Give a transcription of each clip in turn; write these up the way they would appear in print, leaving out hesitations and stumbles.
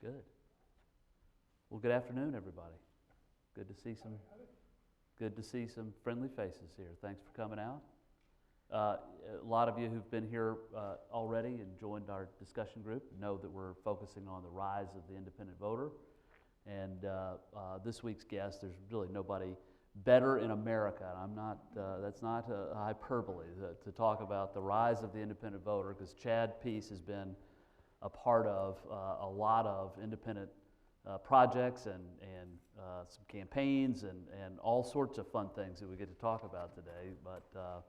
Good. Well, good afternoon, everybody. Good to see some friendly faces here. Thanks for coming out. A lot of you who've been here already and joined our discussion group know that we're focusing on the rise of the independent voter. And this week's guest, there's really nobody better in America. I'm not. That's not a hyperbole to talk about the rise of the independent voter, because Chad Peace has been a part of a lot of independent projects and some campaigns and all sorts of fun things that we get to talk about today. But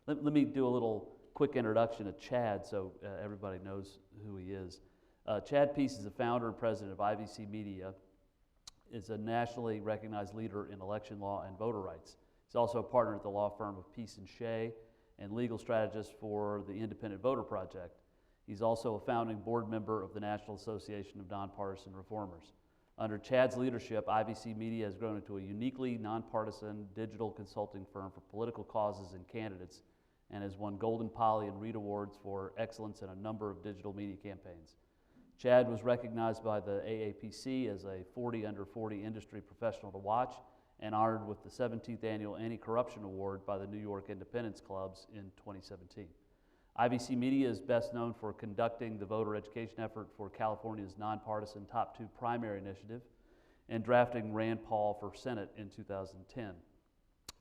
let me do a little quick introduction of Chad so everybody knows who he is. Chad Peace is the founder and president of IVC Media, is a nationally recognized leader in election law and voter rights. He's also a partner at the law firm of Peace and Shea and legal strategist for the Independent Voter Project. He's also a founding board member of the National Association of Nonpartisan Reformers. Under Chad's leadership, IVC Media has grown into a uniquely nonpartisan digital consulting firm for political causes and candidates, and has won Golden Poly and Reed Awards for excellence in a number of digital media campaigns. Chad was recognized by the AAPC as a 40 under 40 industry professional to watch, and honored with the 17th Annual Anti-Corruption Award by the New York Independence Clubs in 2017. IVC Media is best known for conducting the voter education effort for California's nonpartisan Top 2 primary initiative and drafting Rand Paul for Senate in 2010.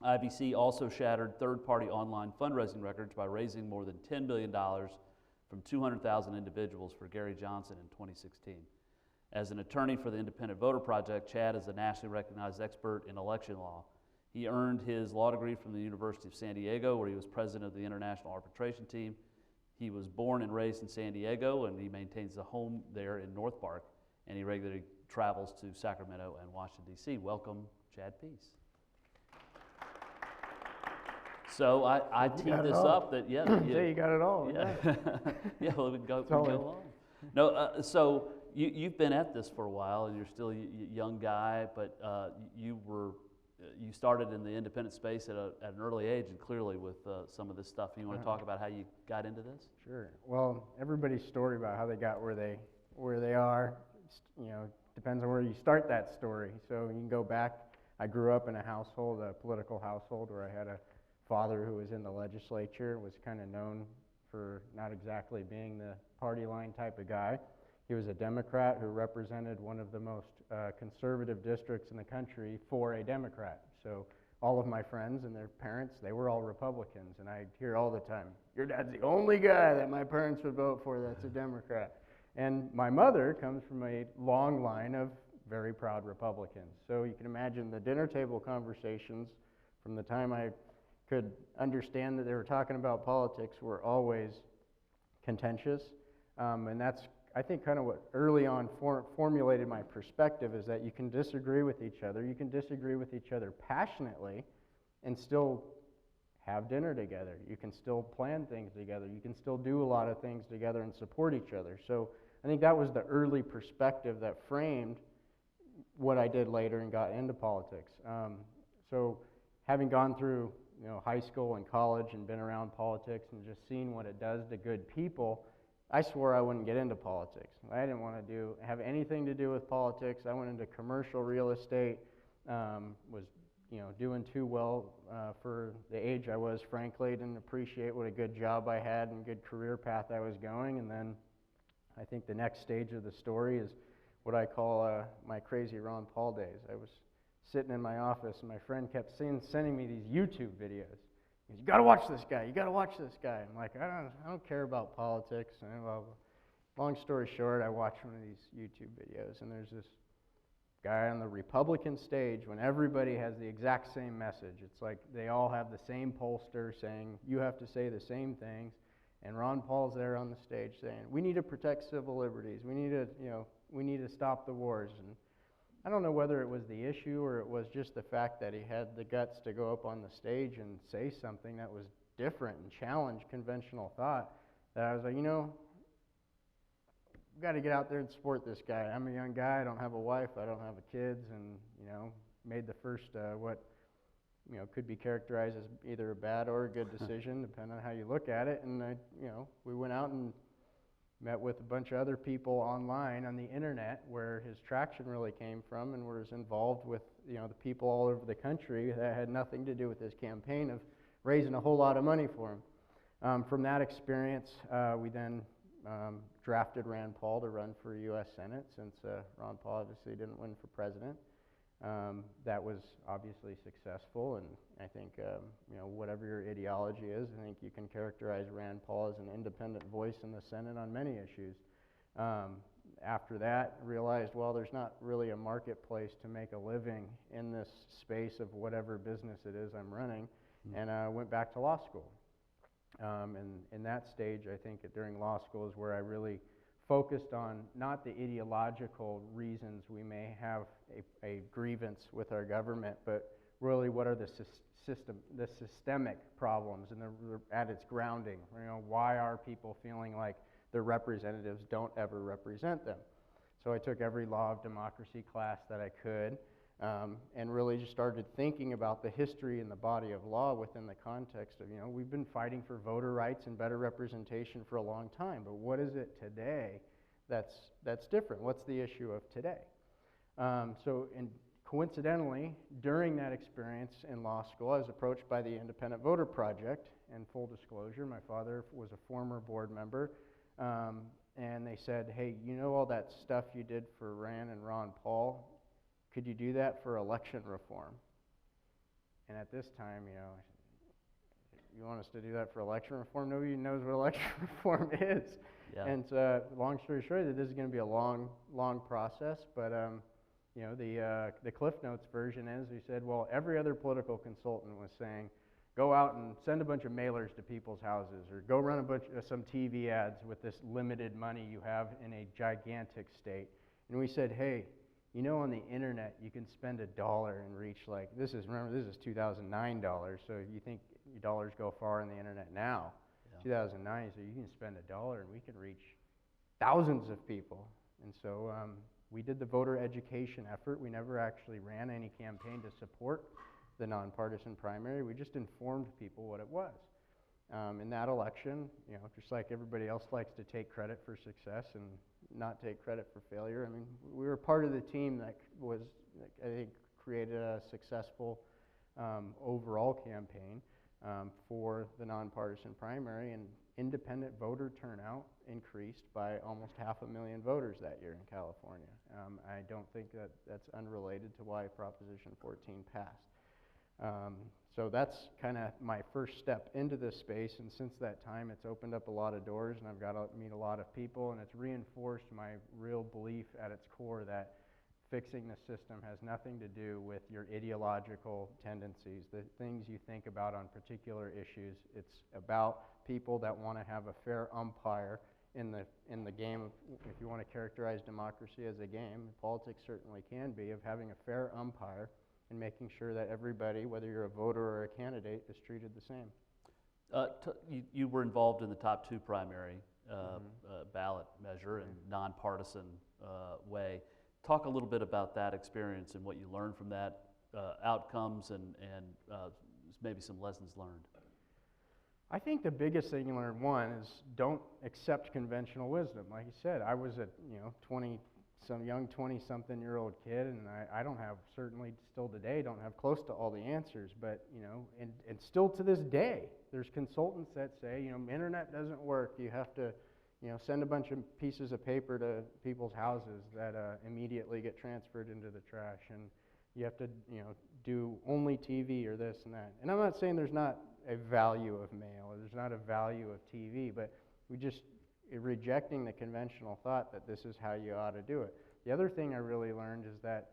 IVC also shattered third-party online fundraising records by raising more than $10 billion from 200,000 individuals for Gary Johnson in 2016. As an attorney for the Independent Voter Project, Chad is a nationally recognized expert in election law. He earned his law degree from the University of San Diego, where he was president of the International Arbitration Team. He was born and raised in San Diego, and he maintains a home there in North Park, and he regularly travels to Sacramento and Washington, D.C. Welcome, Chad Peace. So I teed this up that, yeah, you got it all. Yeah, yeah, well, we can go on. No, so you've been at this for a while, and you're still a young guy, but you started in the independent space at an early age, and clearly with some of this stuff. You want to talk about how you got into this? Sure. Well, everybody's story about how they got where they are, depends on where you start that story. So you can go back. I grew up in a political household, where I had a father who was in the legislature, was kind of known for not exactly being the party line type of guy. He was a Democrat who represented one of the most conservative districts in the country for a Democrat. So all of my friends and their parents, they were all Republicans, and I'd hear all the time, "Your dad's the only guy that my parents would vote for that's a Democrat." And my mother comes from a long line of very proud Republicans. So you can imagine the dinner table conversations from the time I could understand that they were talking about politics were always contentious. And that's, I think, kind of what early on formulated my perspective, is that you can disagree with each other. You can disagree with each other passionately and still have dinner together. You can still plan things together. You can still do a lot of things together and support each other. So I think that was the early perspective that framed what I did later and got into politics. So having gone through high school and college and been around politics and just seen what it does to good people, I swore I wouldn't get into politics. I didn't want to have anything to do with politics. I went into commercial real estate, was doing too well for the age I was, frankly. Didn't appreciate what a good job I had and good career path I was going. And then I think the next stage of the story is what I call my crazy Ron Paul days. I was sitting in my office, and my friend kept sending me these YouTube videos. He goes, "You got to watch this guy. You got to watch this guy." I'm like, I don't care about politics. And well, long story short, I watched one of these YouTube videos, and there's this guy on the Republican stage when everybody has the exact same message. It's like they all have the same pollster saying you have to say the same things, and Ron Paul's there on the stage saying we need to protect civil liberties. We need to stop the wars. And I don't know whether it was the issue or it was just the fact that he had the guts to go up on the stage and say something that was different and challenge conventional thought, that I was like, we've got to get out there and support this guy. I'm a young guy, I don't have a wife, I don't have kids, and made the first what could be characterized as either a bad or a good decision, depending on how you look at it. And we went out and met with a bunch of other people online on the internet where his traction really came from, and was involved with, you know, the people all over the country that had nothing to do with his campaign of raising a whole lot of money for him. From that experience, we then drafted Rand Paul to run for U.S. Senate, since Ron Paul obviously didn't win for president. That was obviously successful, and I think, you know, whatever your ideology is, I think you can characterize Rand Paul as an independent voice in the Senate on many issues. After that, realized, well, there's not really a marketplace to make a living in this space of whatever business it is I'm running, and went back to law school. And in that stage, I think during law school is where I really focused on not the ideological reasons we may have a grievance with our government, but really what are the systemic problems, and at its grounding. You know, why are people feeling like their representatives don't ever represent them? So I took every law of democracy class that I could, and really just started thinking about the history and the body of law within the context of, you know, we've been fighting for voter rights and better representation for a long time, but what is it today that's different? What's the issue of today? Coincidentally, during that experience in law school, I was approached by the Independent Voter Project, and full disclosure, my father was a former board member, and they said, hey, you know all that stuff you did for Rand and Ron Paul? Could you do that for election reform? And at this time, you know, you want us to do that for election reform? Nobody knows what election reform is. Yeah. And long story short, this is going to be a long process, but you know, the Cliff Notes version is, we said, well, every other political consultant was saying, go out and send a bunch of mailers to people's houses, or go run a bunch of some TV ads with this limited money you have in a gigantic state. And we said, hey, you know, on the internet, you can spend $1 and reach, like, remember, this is 2009 dollars, so you think your dollars go far on the internet now. Yeah. 2009, so you can spend $1 and we can reach thousands of people. And so we did the voter education effort. We never actually ran any campaign to support the nonpartisan primary. We just informed people what it was. In that election, you know, just like everybody else likes to take credit for success and not take credit for failure, I mean, we were part of the team that was, I think, created a successful overall campaign for the nonpartisan primary, and independent voter turnout increased by almost 500,000 voters that year in California. I don't think that's unrelated to why Proposition 14 passed. So that's kind of my first step into this space, and since that time it's opened up a lot of doors, and I've got to meet a lot of people, and it's reinforced my real belief at its core that fixing the system has nothing to do with your ideological tendencies, the things you think about on particular issues. It's about people that want to have a fair umpire in the game of, if you want to characterize democracy as a game, politics certainly can be, of having a fair umpire and making sure that everybody, whether you're a voter or a candidate, is treated the same. You were involved in the top two primary ballot measure in nonpartisan way. Talk a little bit about that experience and what you learned from that, outcomes and maybe some lessons learned. I think the biggest thing you learn, one, is don't accept conventional wisdom. Like you said, I was a young 20-something-year-old kid, and I don't have, certainly still today, don't have close to all the answers, but, you know, and still to this day, there's consultants that say, you know, internet doesn't work, you have to, you know, send a bunch of pieces of paper to people's houses that immediately get transferred into the trash, and you have to, you know, do only TV or this and that. And I'm not saying there's not a value of mail, or there's not a value of TV, but we just rejecting the conventional thought that this is how you ought to do it. The other thing I really learned is that,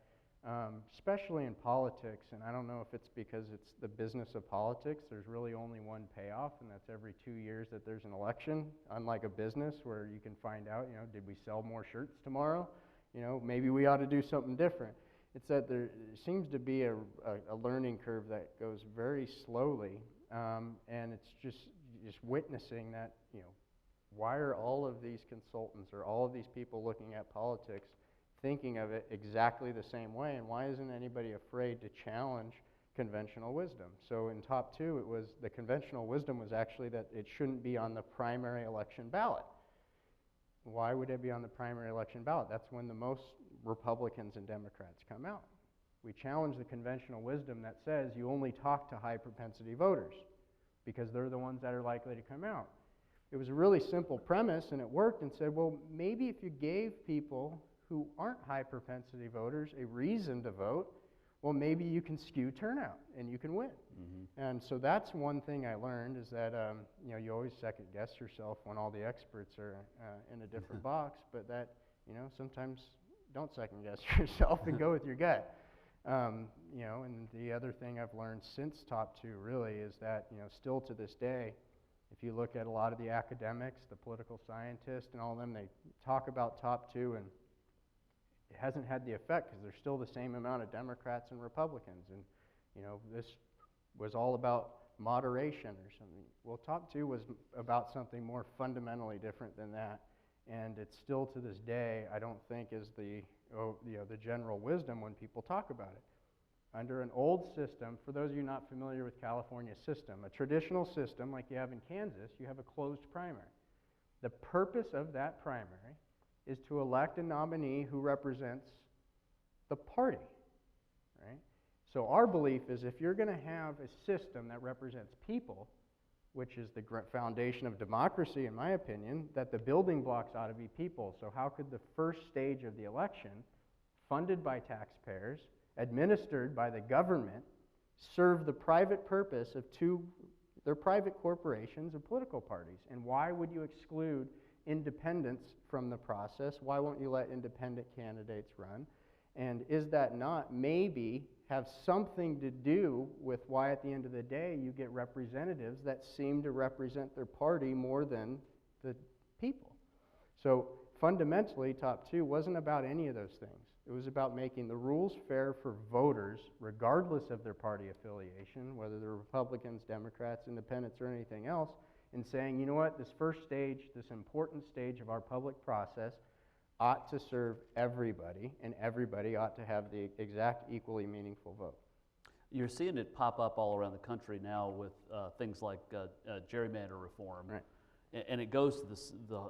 especially in politics, and I don't know if it's because it's the business of politics, there's really only one payoff, and that's every 2 years that there's an election, unlike a business where you can find out, you know, did we sell more shirts tomorrow? You know, maybe we ought to do something different. It's that there seems to be a learning curve that goes very slowly, and it's just witnessing that, you know, why are all of these consultants or all of these people looking at politics thinking of it exactly the same way, and why isn't anybody afraid to challenge conventional wisdom? So in top two, it was the conventional wisdom was actually that it shouldn't be on the primary election ballot. Why would it be on the primary election ballot? That's when the most Republicans and Democrats come out. We challenge the conventional wisdom that says you only talk to high propensity voters because they're the ones that are likely to come out. It was a really simple premise, and it worked, and said, well, maybe if you gave people who aren't high propensity voters a reason to vote, well, maybe you can skew turnout and you can win. Mm-hmm. And so that's one thing I learned, is that you always second guess yourself when all the experts are in a different box, but that sometimes don't second guess yourself and go with your gut. And the other thing I've learned since Top 2 really is that still to this day, if you look at a lot of the academics, the political scientists, and all of them, they talk about Top 2, and it hasn't had the effect because there's still the same amount of Democrats and Republicans. And this was all about moderation or something. Well, Top 2 was about something more fundamentally different than that, and it's still to this day, I don't think, is the general wisdom when people talk about it. Under an old system, for those of you not familiar with California's system, a traditional system like you have in Kansas, you have a closed primary. The purpose of that primary is to elect a nominee who represents the party, right? So our belief is if you're going to have a system that represents people, which is the foundation of democracy, in my opinion, that the building blocks ought to be people. So how could the first stage of the election, funded by taxpayers, administered by the government, serve the private purpose of they're private corporations and political parties? And why would you exclude independents from the process? Why won't you let independent candidates run? And is that not maybe have something to do with why at the end of the day you get representatives that seem to represent their party more than the people? So fundamentally, Top 2 wasn't about any of those things. It was about making the rules fair for voters, regardless of their party affiliation, whether they're Republicans, Democrats, Independents, or anything else, and saying, you know what, this first stage, this important stage of our public process ought to serve everybody, and everybody ought to have the exact equally meaningful vote. You're seeing it pop up all around the country now with things like gerrymander reform, right. And it goes to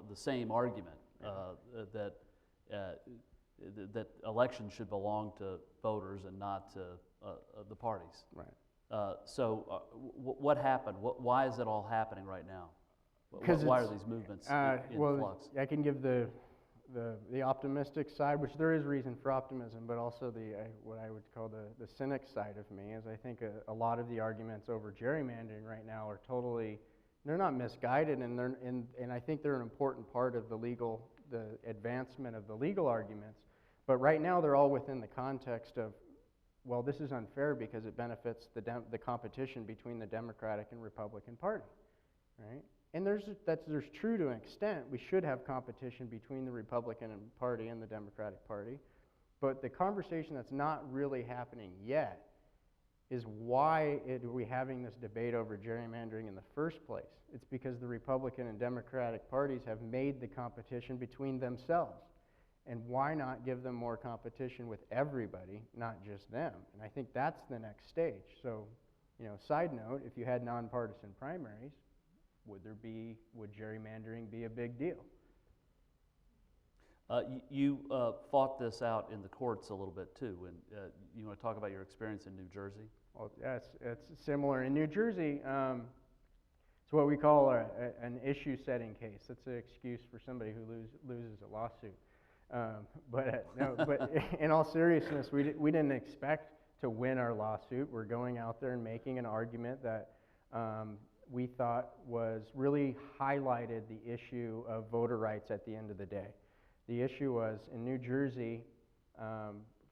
the same argument that elections should belong to voters and not to the parties. Right. What happened? Why is it all happening right now? Why are these movements in flux? I can give the optimistic side, which there is reason for optimism, but also what I would call the cynic side of me, is I think a lot of the arguments over gerrymandering right now are they're not misguided, and I think they're an important part of the advancement of the legal arguments. But right now they're all within the context of, well, this is unfair because it benefits the competition between the Democratic and Republican Party, right? And there's true to an extent. We should have competition between the Republican Party and the Democratic Party. But the conversation that's not really happening yet is why are we having this debate over gerrymandering in the first place? It's because the Republican and Democratic parties have made the competition between themselves. And why not give them more competition with everybody, not just them? And I think that's the next stage. So, side note, if you had nonpartisan primaries, would gerrymandering be a big deal? You fought this out in the courts a little bit too, and you want to talk about your experience in New Jersey? Well, yes, it's similar. In New Jersey, it's what we call an issue-setting case. That's an excuse for somebody who loses a lawsuit. But in all seriousness, we didn't expect to win our lawsuit. We're going out there and making an argument that we thought was really highlighted the issue of voter rights at the end of the day. The issue was, in New Jersey,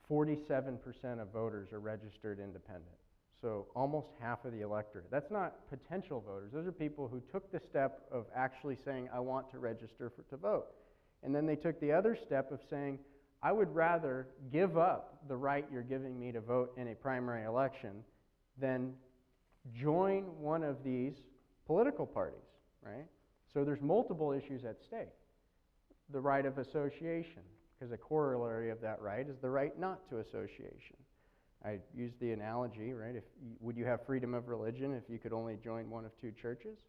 47% of voters are registered independent. So almost half of the electorate. That's not potential voters. Those are people who took the step of actually saying, I want to register to vote. And then they took the other step of saying, I would rather give up the right you're giving me to vote in a primary election than join one of these political parties, right? So there's multiple issues at stake. The right of association, because a corollary of that right is the right not to association. I use the analogy, right? Would you have freedom of religion if you could only join one of two churches?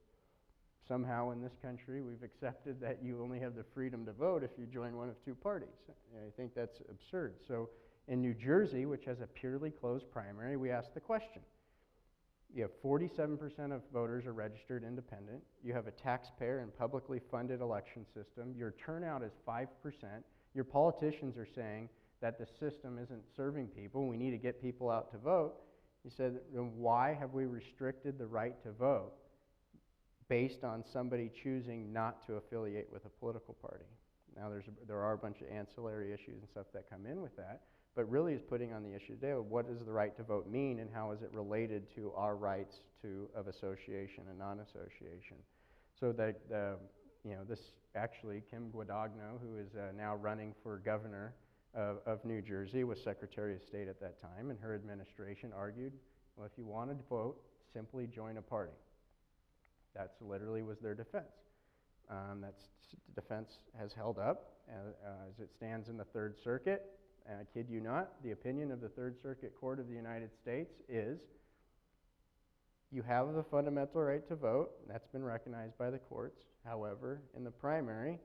somehow in this country we've accepted that you only have the freedom to vote if you join one of two parties. And I think that's absurd. So in New Jersey, which has a purely closed primary, we asked the question. You have 47% of voters are registered independent. You have a taxpayer and publicly funded election system. Your turnout is 5%. Your politicians are saying that the system isn't serving people. We need to get people out to vote. He said, then why have we restricted the right to vote based on somebody choosing not to affiliate with a political party? Now, there are a bunch of ancillary issues and stuff that come in with that, but really is putting on the issue today of what does the right to vote mean and how is it related to our rights of association and non-association. So that, this actually, Kim Guadagno, who is now running for governor of New Jersey, was Secretary of State at that time, and her administration argued, well, if you wanted to vote, simply join a party. That's literally was their defense. That defense has held up as it stands in the Third Circuit. I kid you not, the opinion of the Third Circuit Court of the United States is you have the fundamental right to vote. That's been recognized by the courts. However, in the primary,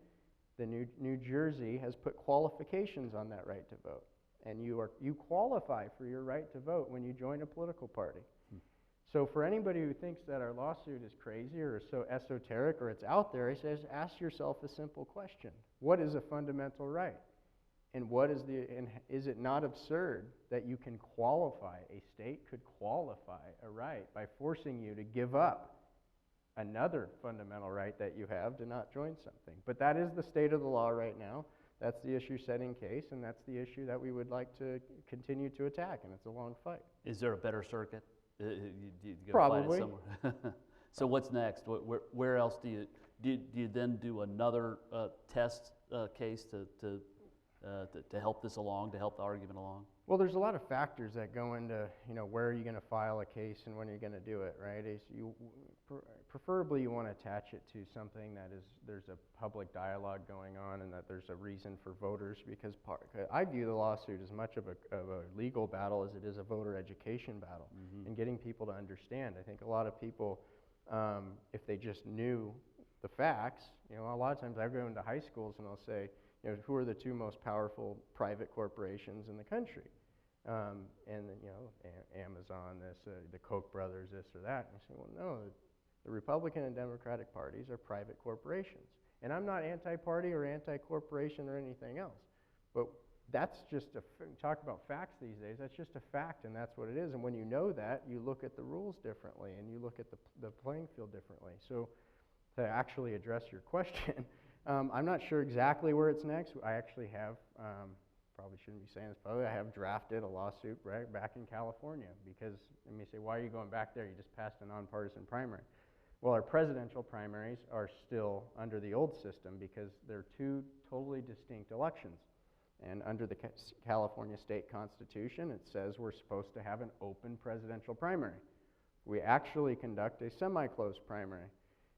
the New Jersey has put qualifications on that right to vote. And you qualify for your right to vote when you join a political party. So for anybody who thinks that our lawsuit is crazy or so esoteric or it's out there, he says, ask yourself a simple question. What is a fundamental right? And is it not absurd that you can qualify, a state could qualify a right by forcing you to give up another fundamental right that you have to not join something? But that is the state of the law right now. That's the issue set in case, and that's the issue that we would like to continue to attack, and it's a long fight. Is there a better circuit? You Probably. fight it somewhere? So what's next? Where else do you then do another test case to help this along, to help the argument along? Well, there's a lot of factors that go into, where are you going to file a case and when are you going to do it, right? Preferably you want to attach it to something that there's a public dialogue going on and that there's a reason for voters, because I view the lawsuit as much of a legal battle as it is a voter education battle, and getting people to understand. I think a lot of people, if they just knew the facts, a lot of times I go into high schools and I'll say, who are the two most powerful private corporations in the country? Amazon, the Koch brothers, this or that. And you say, well, no, the Republican and Democratic parties are private corporations. And I'm not anti-party or anti-corporation or anything else. But that's just talk about facts these days. That's just a fact, and that's what it is. And when you know that, you look at the rules differently, and you look at the playing field differently. So to actually address your question, I'm not sure exactly where it's next. I actually have, probably shouldn't be saying this publicly, I have drafted a lawsuit right back in California, because you may say, why are you going back there? You just passed a nonpartisan primary. Well, our presidential primaries are still under the old system because they're two totally distinct elections. And under the California state constitution, it says we're supposed to have an open presidential primary. We actually conduct a semi-closed primary.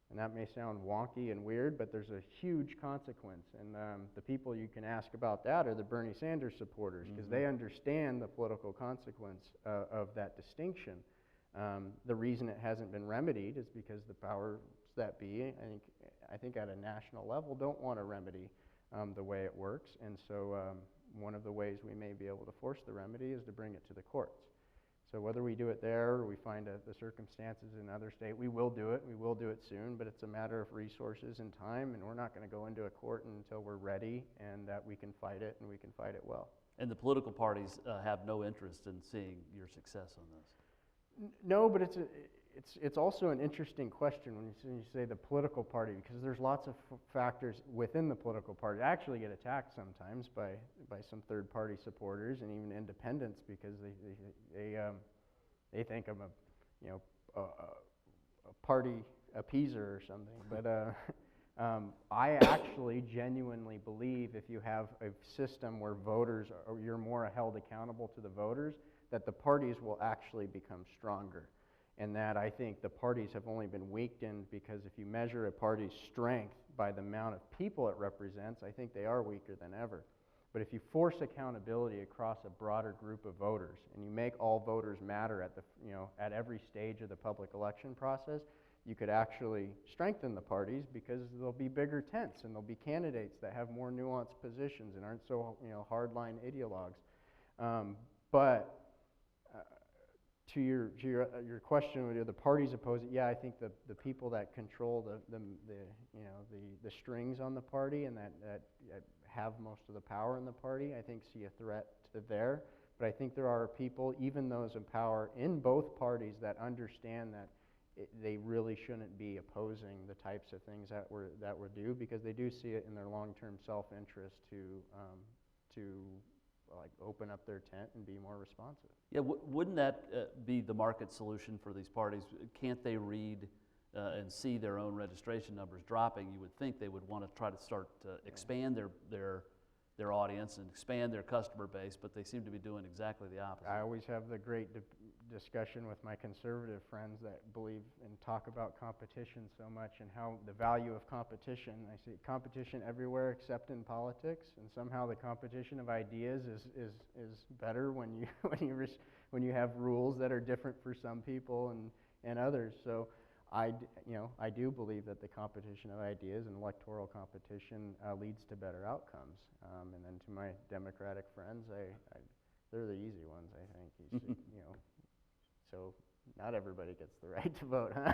And that may sound wonky and weird, but there's a huge consequence. And the people you can ask about that are the Bernie Sanders supporters, because they understand the political consequence of that distinction. The reason it hasn't been remedied is because the powers that be, I think at a national level, don't want to remedy the way it works. And so one of the ways we may be able to force the remedy is to bring it to the courts. So whether we do it there or we find the circumstances in another state, we will do it. We will do it soon, but it's a matter of resources and time, and we're not going to go into a court until we're ready and that we can fight it, and we can fight it well. And the political parties have no interest in seeing your success on this? No, but it's also an interesting question when you say the political party, because there's lots of factors within the political party. I actually get attacked sometimes by some third-party supporters and even independents, because they think I'm a party appeaser or something. But I actually genuinely believe if you have a system where voters you're more held accountable to the voters, that the parties will actually become stronger. And that I think the parties have only been weakened because if you measure a party's strength by the amount of people it represents, I think they are weaker than ever. But if you force accountability across a broader group of voters and you make all voters matter at every stage of the public election process, you could actually strengthen the parties because there'll be bigger tents and there'll be candidates that have more nuanced positions and aren't so, hardline ideologues. But to your question, whether the parties oppose it, yeah, I think the people that control the strings on the party and that have most of the power in the party, I think see a threat to there. But I think there are people, even those in power in both parties, that understand that they really shouldn't be opposing the types of things that we're due, because they do see it in their long-term self-interest to like open up their tent and be more responsive. Yeah, wouldn't that be the market solution for these parties? Can't they read and see their own registration numbers dropping? You would think they would want to try to start to expand their audience and expand their customer base, but they seem to be doing exactly the opposite. I always have the great discussion with my conservative friends that believe and talk about competition so much and how the value of competition. I see competition everywhere except in politics, and somehow the competition of ideas is better when you have rules that are different for some people and others. So I do believe that the competition of ideas and electoral competition leads to better outcomes. And then to my Democratic friends, they're the easy ones, I think. So not everybody gets the right to vote, huh?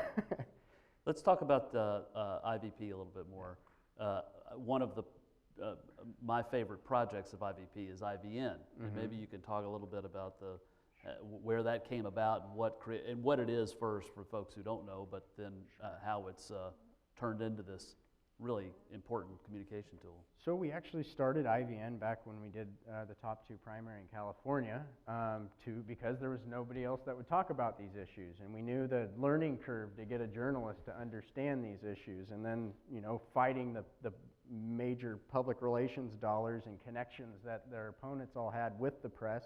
Let's talk about IVP a little bit more. One of my favorite projects of IVP is IVN, and maybe you can talk a little bit about where that came about and what it is first for folks who don't know, but then how it's turned into this really important communication tool. So we actually started IVN back when we did the top 2 primary in California, because there was nobody else that would talk about these issues, and we knew the learning curve to get a journalist to understand these issues, and then fighting the major public relations dollars and connections that their opponents all had with the press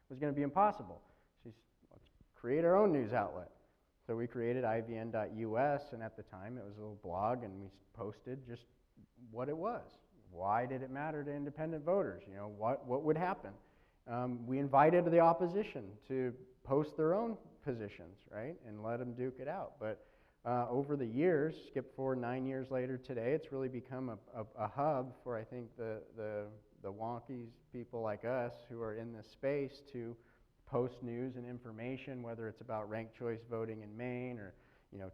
was going to be impossible. So let's create our own news outlet. So we created IVN.us, and at the time it was a little blog, and we posted just what it was. Why did it matter to independent voters? What would happen? We invited the opposition to post their own positions, right, and let them duke it out. But over the years, skip forward 9 years later today, it's really become a hub for, I think, the wonkies, people like us who are in this space, to post news and information, whether it's about ranked choice voting in Maine, or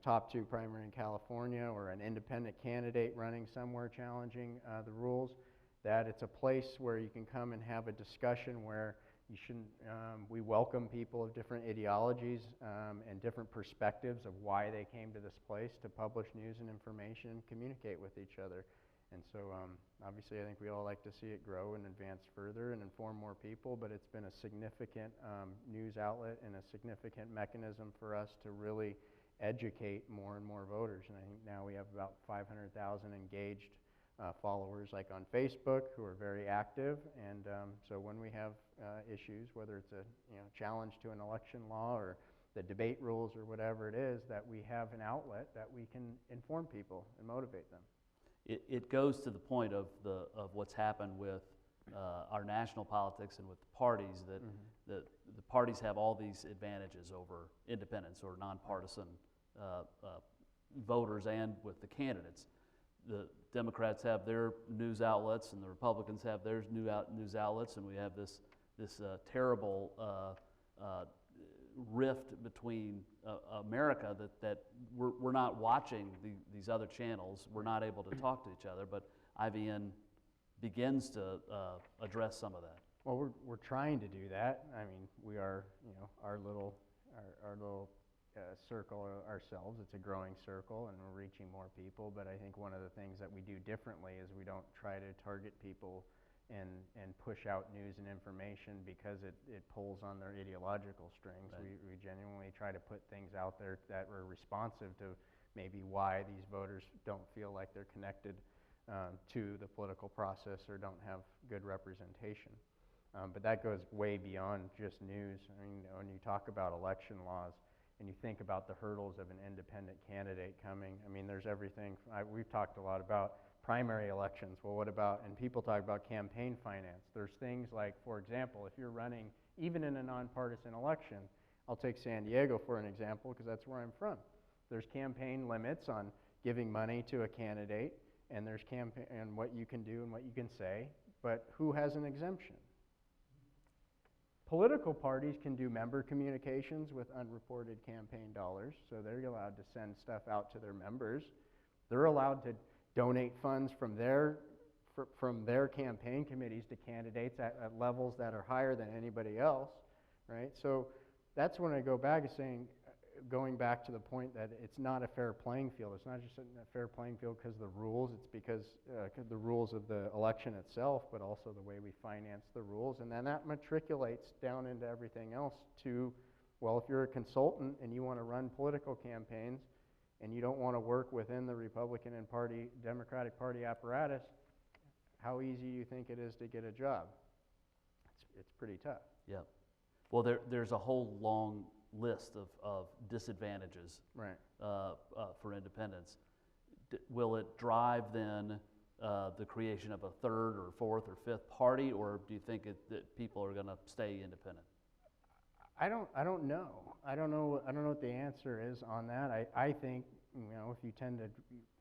top 2 primary in California, or an independent candidate running somewhere challenging the rules. That it's a place where you can come and have a discussion where you shouldn't. We welcome people of different ideologies and different perspectives of why they came to this place to publish news and information and communicate with each other. And so obviously I think we all like to see it grow and advance further and inform more people, but it's been a significant news outlet and a significant mechanism for us to really educate more and more voters. And I think now we have about 500,000 engaged followers, like on Facebook, who are very active. And so when we have issues, whether it's a challenge to an election law or the debate rules or whatever it is, that we have an outlet that we can inform people and motivate them. It goes to the point of what's happened with our national politics and with the parties, that the parties have all these advantages over independents or nonpartisan voters, and with the candidates. The Democrats have their news outlets and the Republicans have their news outlets, and we have this terrible rift between America that we're not watching these other channels. We're not able to talk to each other, but IVN begins to address some of that. Well, we're trying to do that. I mean, we are, our little circle ourselves. It's a growing circle, and we're reaching more people. But I think one of the things that we do differently is we don't try to target people and push out news and information because it pulls on their ideological strings. Right. We genuinely try to put things out there that are responsive to maybe why these voters don't feel like they're connected to the political process or don't have good representation. But that goes way beyond just news. I mean, when you talk about election laws and you think about the hurdles of an independent candidate coming, I mean, there's everything. We've talked a lot about primary elections. Well, what about, and people talk about campaign finance. There's things like, for example, if you're running, even in a nonpartisan election, I'll take San Diego for an example because that's where I'm from. There's campaign limits on giving money to a candidate, and there's campaign and what you can do and what you can say, but who has an exemption? Political parties can do member communications with unreported campaign dollars, so they're allowed to send stuff out to their members. They're allowed to donate funds from their campaign committees to candidates at levels that are higher than anybody else, right? So that's when I go back to saying, going back to the point that it's not a fair playing field. It's not just a fair playing field because of the rules. It's because the rules of the election itself, but also the way we finance the rules. And then that matriculates down into everything else to, well, if you're a consultant and you want to run political campaigns and you don't want to work within the Republican and Democratic Party apparatus, how easy do you think it is to get a job? It's pretty tough. Yeah. Well, there's a whole long list of disadvantages, right, for independents. Will it drive then the creation of a third or fourth or fifth party, or do you think that people are going to stay independent? I don't know. I don't know what the answer is on that. I think, if you tend to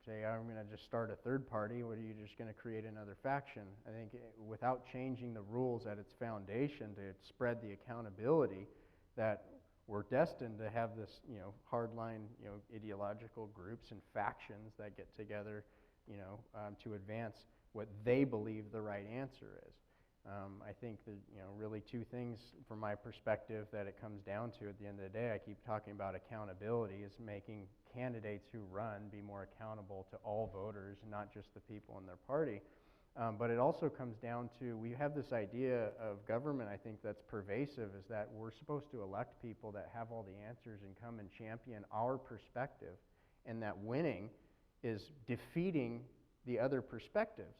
say, I'm going to just start a third party, what are you just going to create another faction? I think without changing the rules at its foundation to spread the accountability, that we're destined to have this, hardline, ideological groups and factions that get together, to advance what they believe the right answer is. I think that, really two things from my perspective that it comes down to at the end of the day, I keep talking about accountability, is making candidates who run be more accountable to all voters, not just the people in their party. But it also comes down to, we have this idea of government, I think, that's pervasive, is that we're supposed to elect people that have all the answers and come and champion our perspective, and that winning is defeating the other perspectives.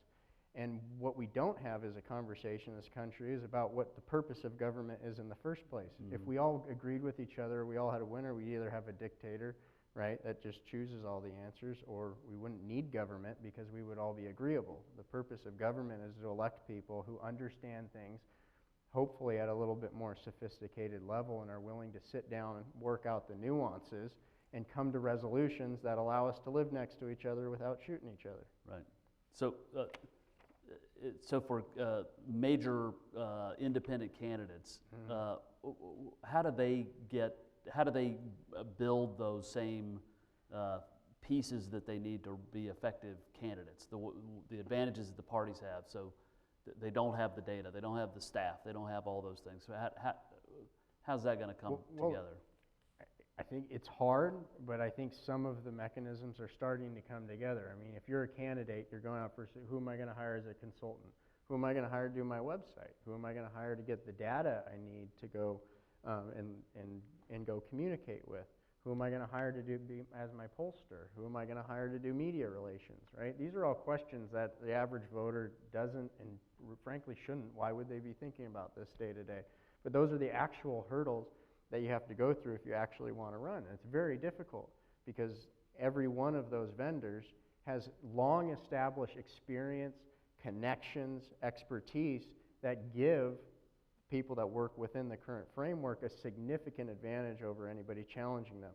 And what we don't have as a conversation in this country is about what the purpose of government is in the first place. Mm-hmm. If we all agreed with each other, we all had a winner, we either have a dictator, right, that just chooses all the answers, or we wouldn't need government because we would all be agreeable. The purpose of government is to elect people who understand things, hopefully at a little bit more sophisticated level, and are willing to sit down and work out the nuances and come to resolutions that allow us to live next to each other without shooting each other. Right. So for major independent candidates, mm-hmm. How do they build those same pieces that they need to be effective candidates? The advantages that the parties have, so they don't have the data, they don't have the staff, they don't have all those things. So how's that going to come together? I think it's hard, but I think some of the mechanisms are starting to come together. I mean, if you're a candidate, you're going out for, who am I going to hire as a consultant? Who am I going to hire to do my website? Who am I going to hire to get the data I need to go and go communicate with? Who am I going to hire to be as my pollster? Who am I going to hire to do media relations, right? These are all questions that the average voter doesn't and frankly shouldn't. Why would they be thinking about this day to day? But those are the actual hurdles that you have to go through if you actually want to run. And it's very difficult because every one of those vendors has long established experience, connections, expertise that give people that work within the current framework a significant advantage over anybody challenging them.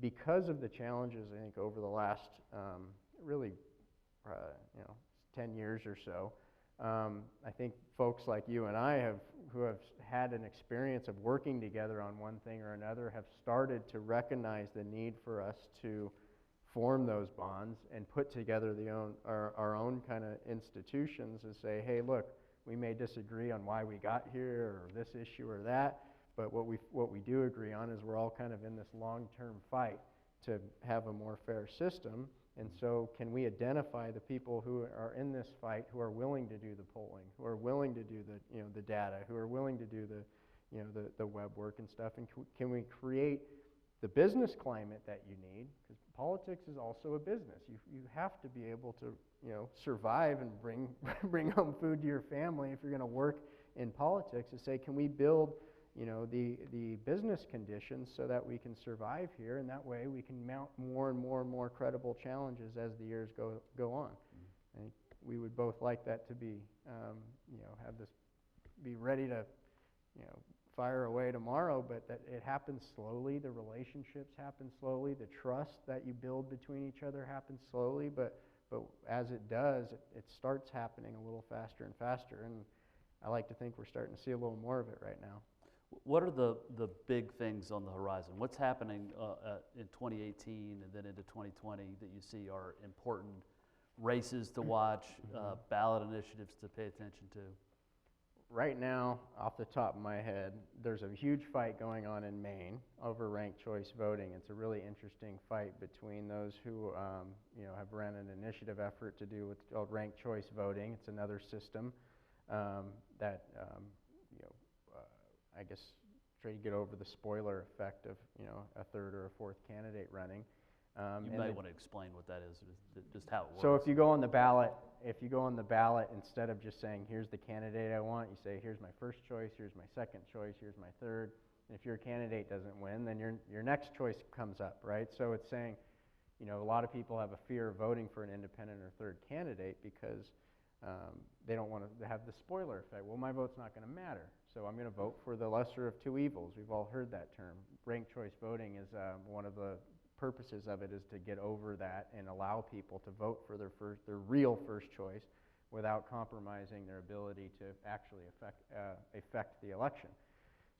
Because of the challenges, I think, over the last 10 years or so, I think folks like you and I who have had an experience of working together on one thing or another have started to recognize the need for us to form those bonds and put together our own kind of institutions and say, hey, look, we may disagree on why we got here or this issue or that, but what we do agree on is we're all kind of in this long-term fight to have a more fair system. And so can we identify the people who are in this fight, who are willing to do the polling, who are willing to do the data, who are willing to do the web work and stuff, and can we create the business climate that you need? Because politics is also a business. You have to be able to survive and bring home food to your family if you're going to work in politics. To say, can we build the business conditions so that we can survive here, and that way we can mount more and more and more credible challenges as the years go on. Mm-hmm. I think we would both like that to be, have this be ready to, fire away tomorrow, but that it happens slowly. The relationships happen slowly. The trust that you build between each other happens slowly, but as it does, it starts happening a little faster and faster, and I like to think we're starting to see a little more of it right now. What are the big things on the horizon? What's happening in 2018 and then into 2020 that you see are important races to watch, ballot initiatives to pay attention to? Right now, off the top of my head, there's a huge fight going on in Maine over ranked choice voting. It's a really interesting fight between those who have run an initiative effort to do what's called ranked choice voting. It's another system that I guess try to get over the spoiler effect of a third or a fourth candidate running. You may want to explain what that is, just how it works. So if you go on the ballot, instead of just saying, here's the candidate I want, you say, here's my first choice, here's my second choice, here's my third. And if your candidate doesn't win, then your next choice comes up, right? So it's saying, a lot of people have a fear of voting for an independent or third candidate because they don't want to have the spoiler effect. Well, my vote's not going to matter, so I'm going to vote for the lesser of two evils. We've all heard that term. Ranked choice voting is one of the purposes of it is to get over that and allow people to vote for their real first choice without compromising their ability to actually affect the election.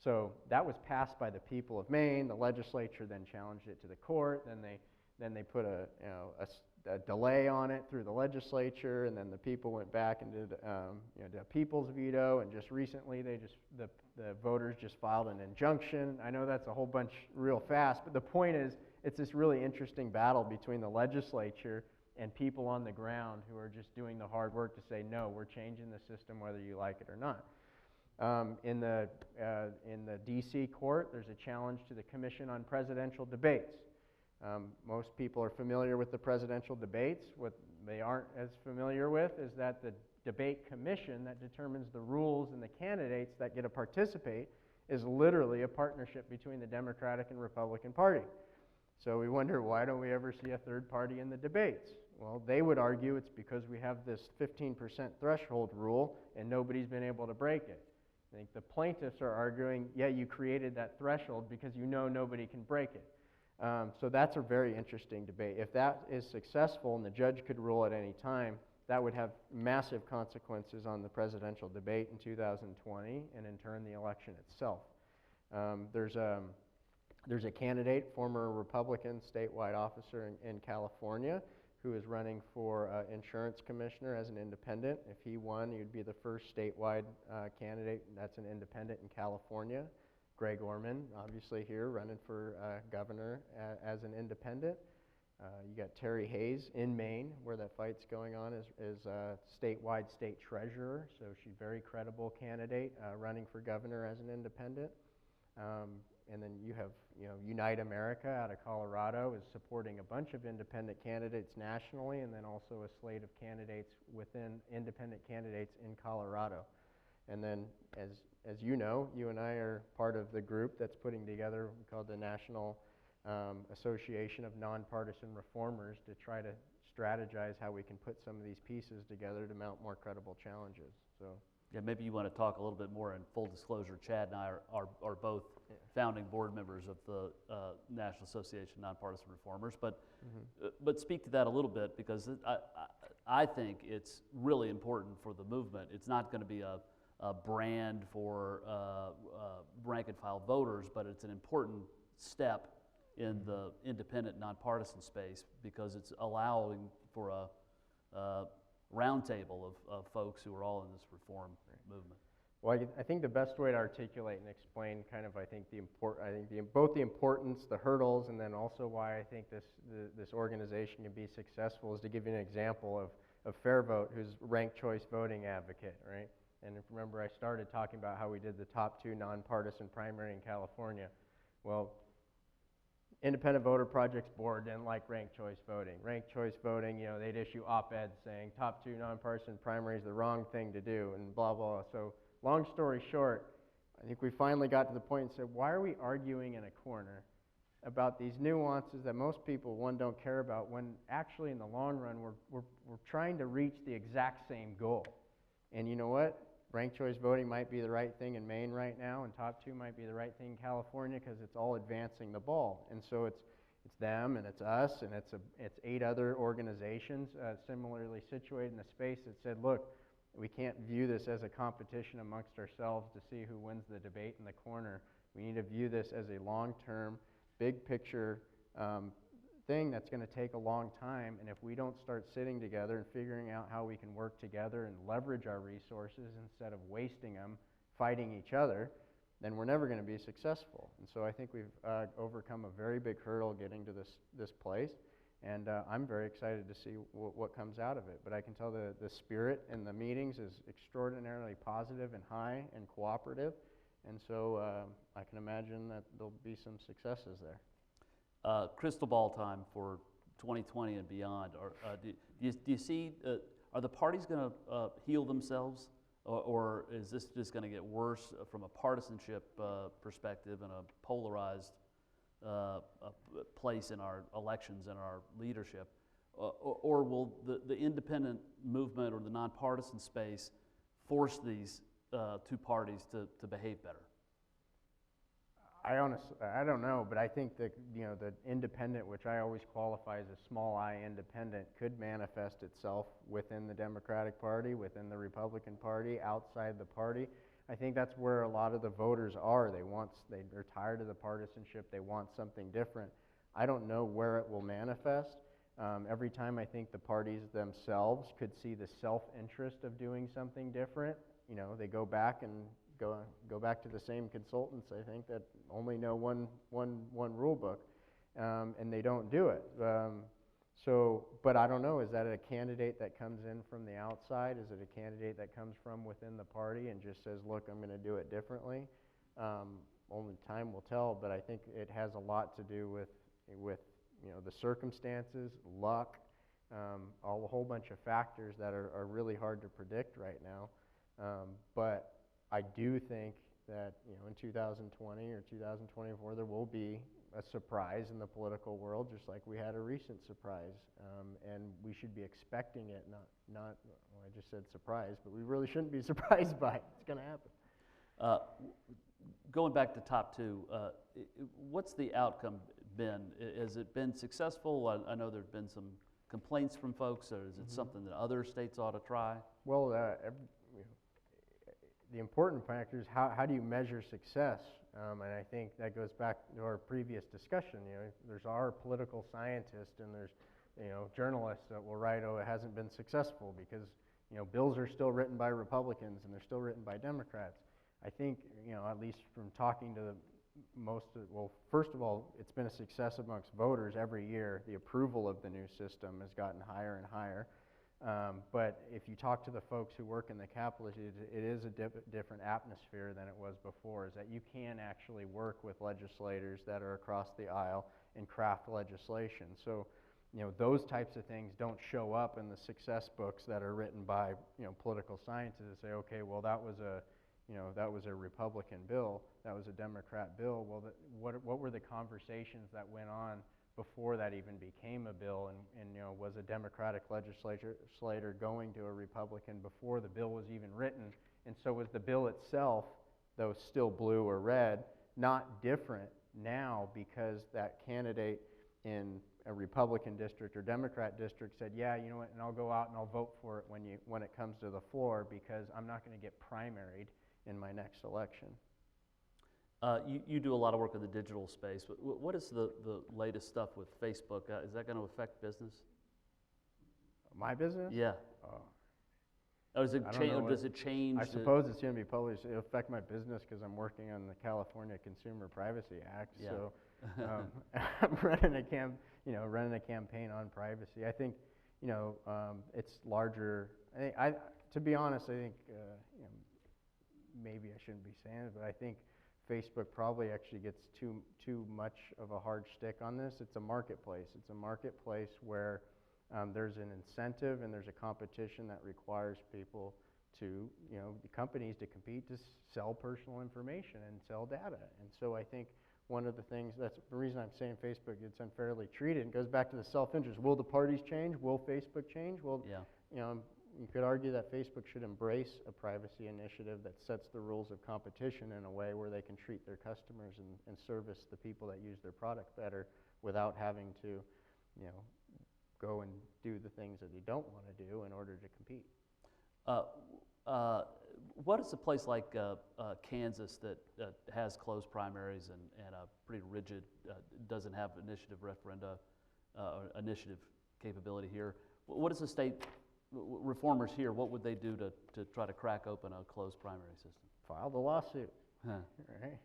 So that was passed by the people of Maine. The legislature then challenged it to the court. Then they put a delay on it through the legislature, and then the people went back and did a people's veto. And just recently, the voters just filed an injunction. I know that's a whole bunch real fast, but the point is, it's this really interesting battle between the legislature and people on the ground who are just doing the hard work to say, no, we're changing the system whether you like it or not. In the D.C. court, there's a challenge to the Commission on Presidential Debates. Most people are familiar with the presidential debates. What they aren't as familiar with is that the debate commission that determines the rules and the candidates that get to participate is literally a partnership between the Democratic and Republican Party. So we wonder, why don't we ever see a third party in the debates? Well, they would argue it's because we have this 15% threshold rule and nobody's been able to break it. I think the plaintiffs are arguing, yeah, you created that threshold because nobody can break it. So that's a very interesting debate. If that is successful and the judge could rule at any time, that would have massive consequences on the presidential debate in 2020 and in turn the election itself. There's a candidate, former Republican statewide officer in California, who is running for insurance commissioner as an independent. If he won, he would be the first statewide candidate that's an independent in California. Greg Orman, obviously here, running for governor as an independent. You got Terry Hayes in Maine, where that fight's going on, is statewide state treasurer, so she's a very credible candidate running for governor as an independent. And then you have, Unite America out of Colorado is supporting a bunch of independent candidates nationally, and then also a slate of candidates within independent candidates in Colorado. And then, as you know, you and I are part of the group that's putting together called the National Association of Nonpartisan Reformers to try to strategize how we can put some of these pieces together to mount more credible challenges. So. Yeah, maybe you want to talk a little bit more in full disclosure. Chad and I are both founding board members of the National Association of Nonpartisan Reformers, but speak to that a little bit, because I think it's really important for the movement. It's not going to be a brand for rank and file voters, but it's an important step in the independent nonpartisan space, because it's allowing for a roundtable of folks who are all in this reform movement. Well, I think the best way to articulate and explain kind of, both the importance, the hurdles, and then also why I think this organization can be successful is to give you an example of Fair Vote, who's ranked choice voting advocate, right? And if remember, I started talking about how we did the top 2 nonpartisan primary in California. Well, Independent Voter Project's board didn't like ranked choice voting. Ranked choice voting, they'd issue op-eds saying top 2 nonpartisan primary is the wrong thing to do, and blah, blah. So long story short, I think we finally got to the point and said, why are we arguing in a corner about these nuances that most people, don't care about, when actually in the long run we're trying to reach the exact same goal. And you know what? ranked choice voting might be the right thing in Maine right now, and top two might be the right thing in California, because it's all advancing the ball. And so it's them and it's us and it's 8 other organizations similarly situated in the space that said, look, we can't view this as a competition amongst ourselves to see who wins the debate in the corner. We need to view this as a long-term, big picture thing that's going to take a long time, and if we don't start sitting together and figuring out how we can work together and leverage our resources instead of wasting them fighting each other, then we're never going to be successful. And so I think we've overcome a very big hurdle getting to this place, and I'm very excited to see what comes out of it. But I can tell the spirit in the meetings is extraordinarily positive and high and cooperative, and so I can imagine that there'll be some successes there. Crystal ball time for 2020 and beyond. Do you see, are the parties going to heal themselves, or is this just going to get worse from a partisanship perspective and a polarized place in our elections and our leadership? Or will the independent movement or the nonpartisan space force these two parties to behave better? I don't know, but I think that, the independent, which I always qualify as a small I independent, could manifest itself within the Democratic Party, within the Republican Party, outside the party. I think that's where a lot of the voters are. They're tired of the partisanship. They want something different. I don't know where it will manifest. Every time I think the parties themselves could see the self-interest of doing something different, they go back and go back to the same consultants, I think, that only know one rule book, and they don't do it. But I don't know, is that a candidate that comes in from the outside? Is it a candidate that comes from within the party and just says, look, I'm going to do it differently? Only time will tell, but I think it has a lot to do with the circumstances, luck, a whole bunch of factors that are really hard to predict right now. But I do think that in 2020 or 2024 there will be a surprise in the political world, just like we had a recent surprise, and we should be expecting it. Not well, I just said surprise, but we really shouldn't be surprised by it. It's going to happen. Going back to top two, what's the outcome been? Has it been successful? I know there've been some complaints from folks, or is it something that other states ought to try? Well, the important factor is how do you measure success? And I think that goes back to our previous discussion. There's our political scientists and there's journalists that will write, oh, it hasn't been successful because bills are still written by Republicans and they're still written by Democrats. I think at least from talking to first of all, it's been a success amongst voters every year. The approval of the new system has gotten higher and higher. But if you talk to the folks who work in the Capitol, it is a different atmosphere than it was before, is that you can actually work with legislators that are across the aisle and craft legislation. So, those types of things don't show up in the success books that are written by, political scientists that say, okay, well, that was a Republican bill, that was a Democrat bill. Well, what were the conversations that went on before that even became a bill, and was a Democratic legislator going to a Republican before the bill was even written? And so was the bill itself, though still blue or red, not different now because that candidate in a Republican district or Democrat district said, yeah, you know what, and I'll go out and I'll vote for it when it comes to the floor because I'm not going to get primaried in my next election. You do a lot of work in the digital space. What is the latest stuff with Facebook? Is that going to affect business? My business? Yeah. Does it change? I suppose it's going to be published. It'll affect my business because I'm working on the California Consumer Privacy Act. Yeah. So I'm running a campaign on privacy. I think it's larger. To be honest, I think maybe I shouldn't be saying it, but I think Facebook probably actually gets too much of a hard stick on this. It's a marketplace. It's a marketplace where there's an incentive and there's a competition that requires people to, the companies to compete to sell personal information and sell data. And so I think one of the things, that's the reason I'm saying Facebook gets unfairly treated, and goes back to the self-interest. Will the parties change? Will Facebook change? Well, yeah. you could argue that Facebook should embrace a privacy initiative that sets the rules of competition in a way where they can treat their customers and service the people that use their product better without having to, you know, go and do the things that they don't want to do in order to compete. What is a place like Kansas that has closed primaries and a pretty rigid, doesn't have initiative referenda, or initiative capability here? What is the state, reformers here, what would they do to try to crack open a closed primary system? File the lawsuit. Huh. Right?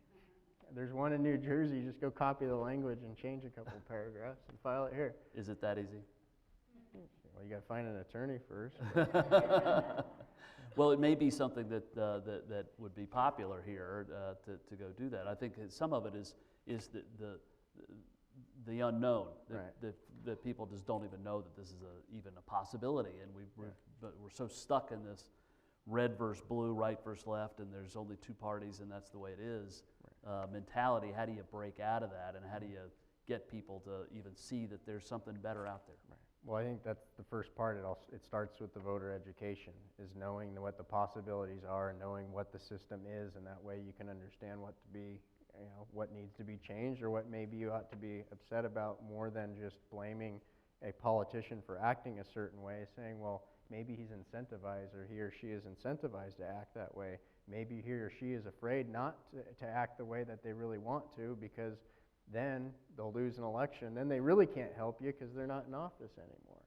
There's one in New Jersey, you just go copy the language and change a couple paragraphs and file it here. Is it that easy? Well, you got to find an attorney first. Well, it may be something that would be popular here to go do that. I think some of it is the unknown, that people just don't even know that this is even a possibility, and we're so stuck in this red versus blue, right versus left, and there's only two parties, and that's the way it is. Mentality. How do you break out of that, and how do you get people to even see that there's something better out there? Right. Well, I think that's the first part. It starts with the voter education, is knowing what the possibilities are and knowing what the system is, and that way you can understand what to be, you know, what needs to be changed or what maybe you ought to be upset about, more than just blaming a politician for acting a certain way, saying, well, maybe he's incentivized or he or she is incentivized to act that way. Maybe he or she is afraid not to act the way that they really want to, because then they'll lose an election. Then they really can't help you because they're not in office anymore.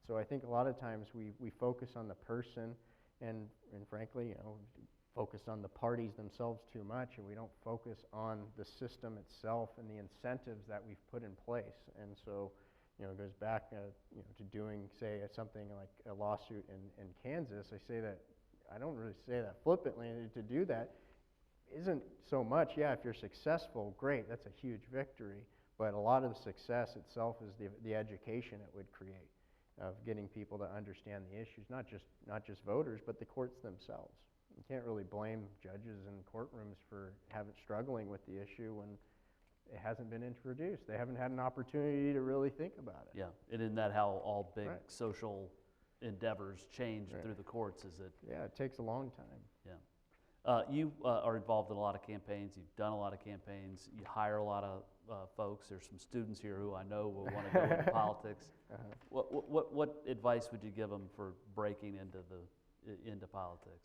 So I think a lot of times we focus on the person and frankly, you know, focus on the parties themselves too much, and we don't focus on the system itself and the incentives that we've put in place. And so, you know, it goes back you know, to doing, say, something like a lawsuit in Kansas. I say that, I don't really say that flippantly. To do that isn't so much, yeah, if you're successful, great, that's a huge victory, but a lot of the success itself is the education it would create of getting people to understand the issues, not just voters, but the courts themselves. You can't really blame judges in courtrooms for struggling with the issue when it hasn't been introduced. They haven't had an opportunity to really think about it. Yeah, and isn't that how all big social endeavors change through the courts? Is it? Yeah, it takes a long time. Yeah. You are involved in a lot of campaigns. You've done a lot of campaigns. You hire a lot of folks. There's some students here who I know will want to go into politics. What advice would you give them for breaking into politics?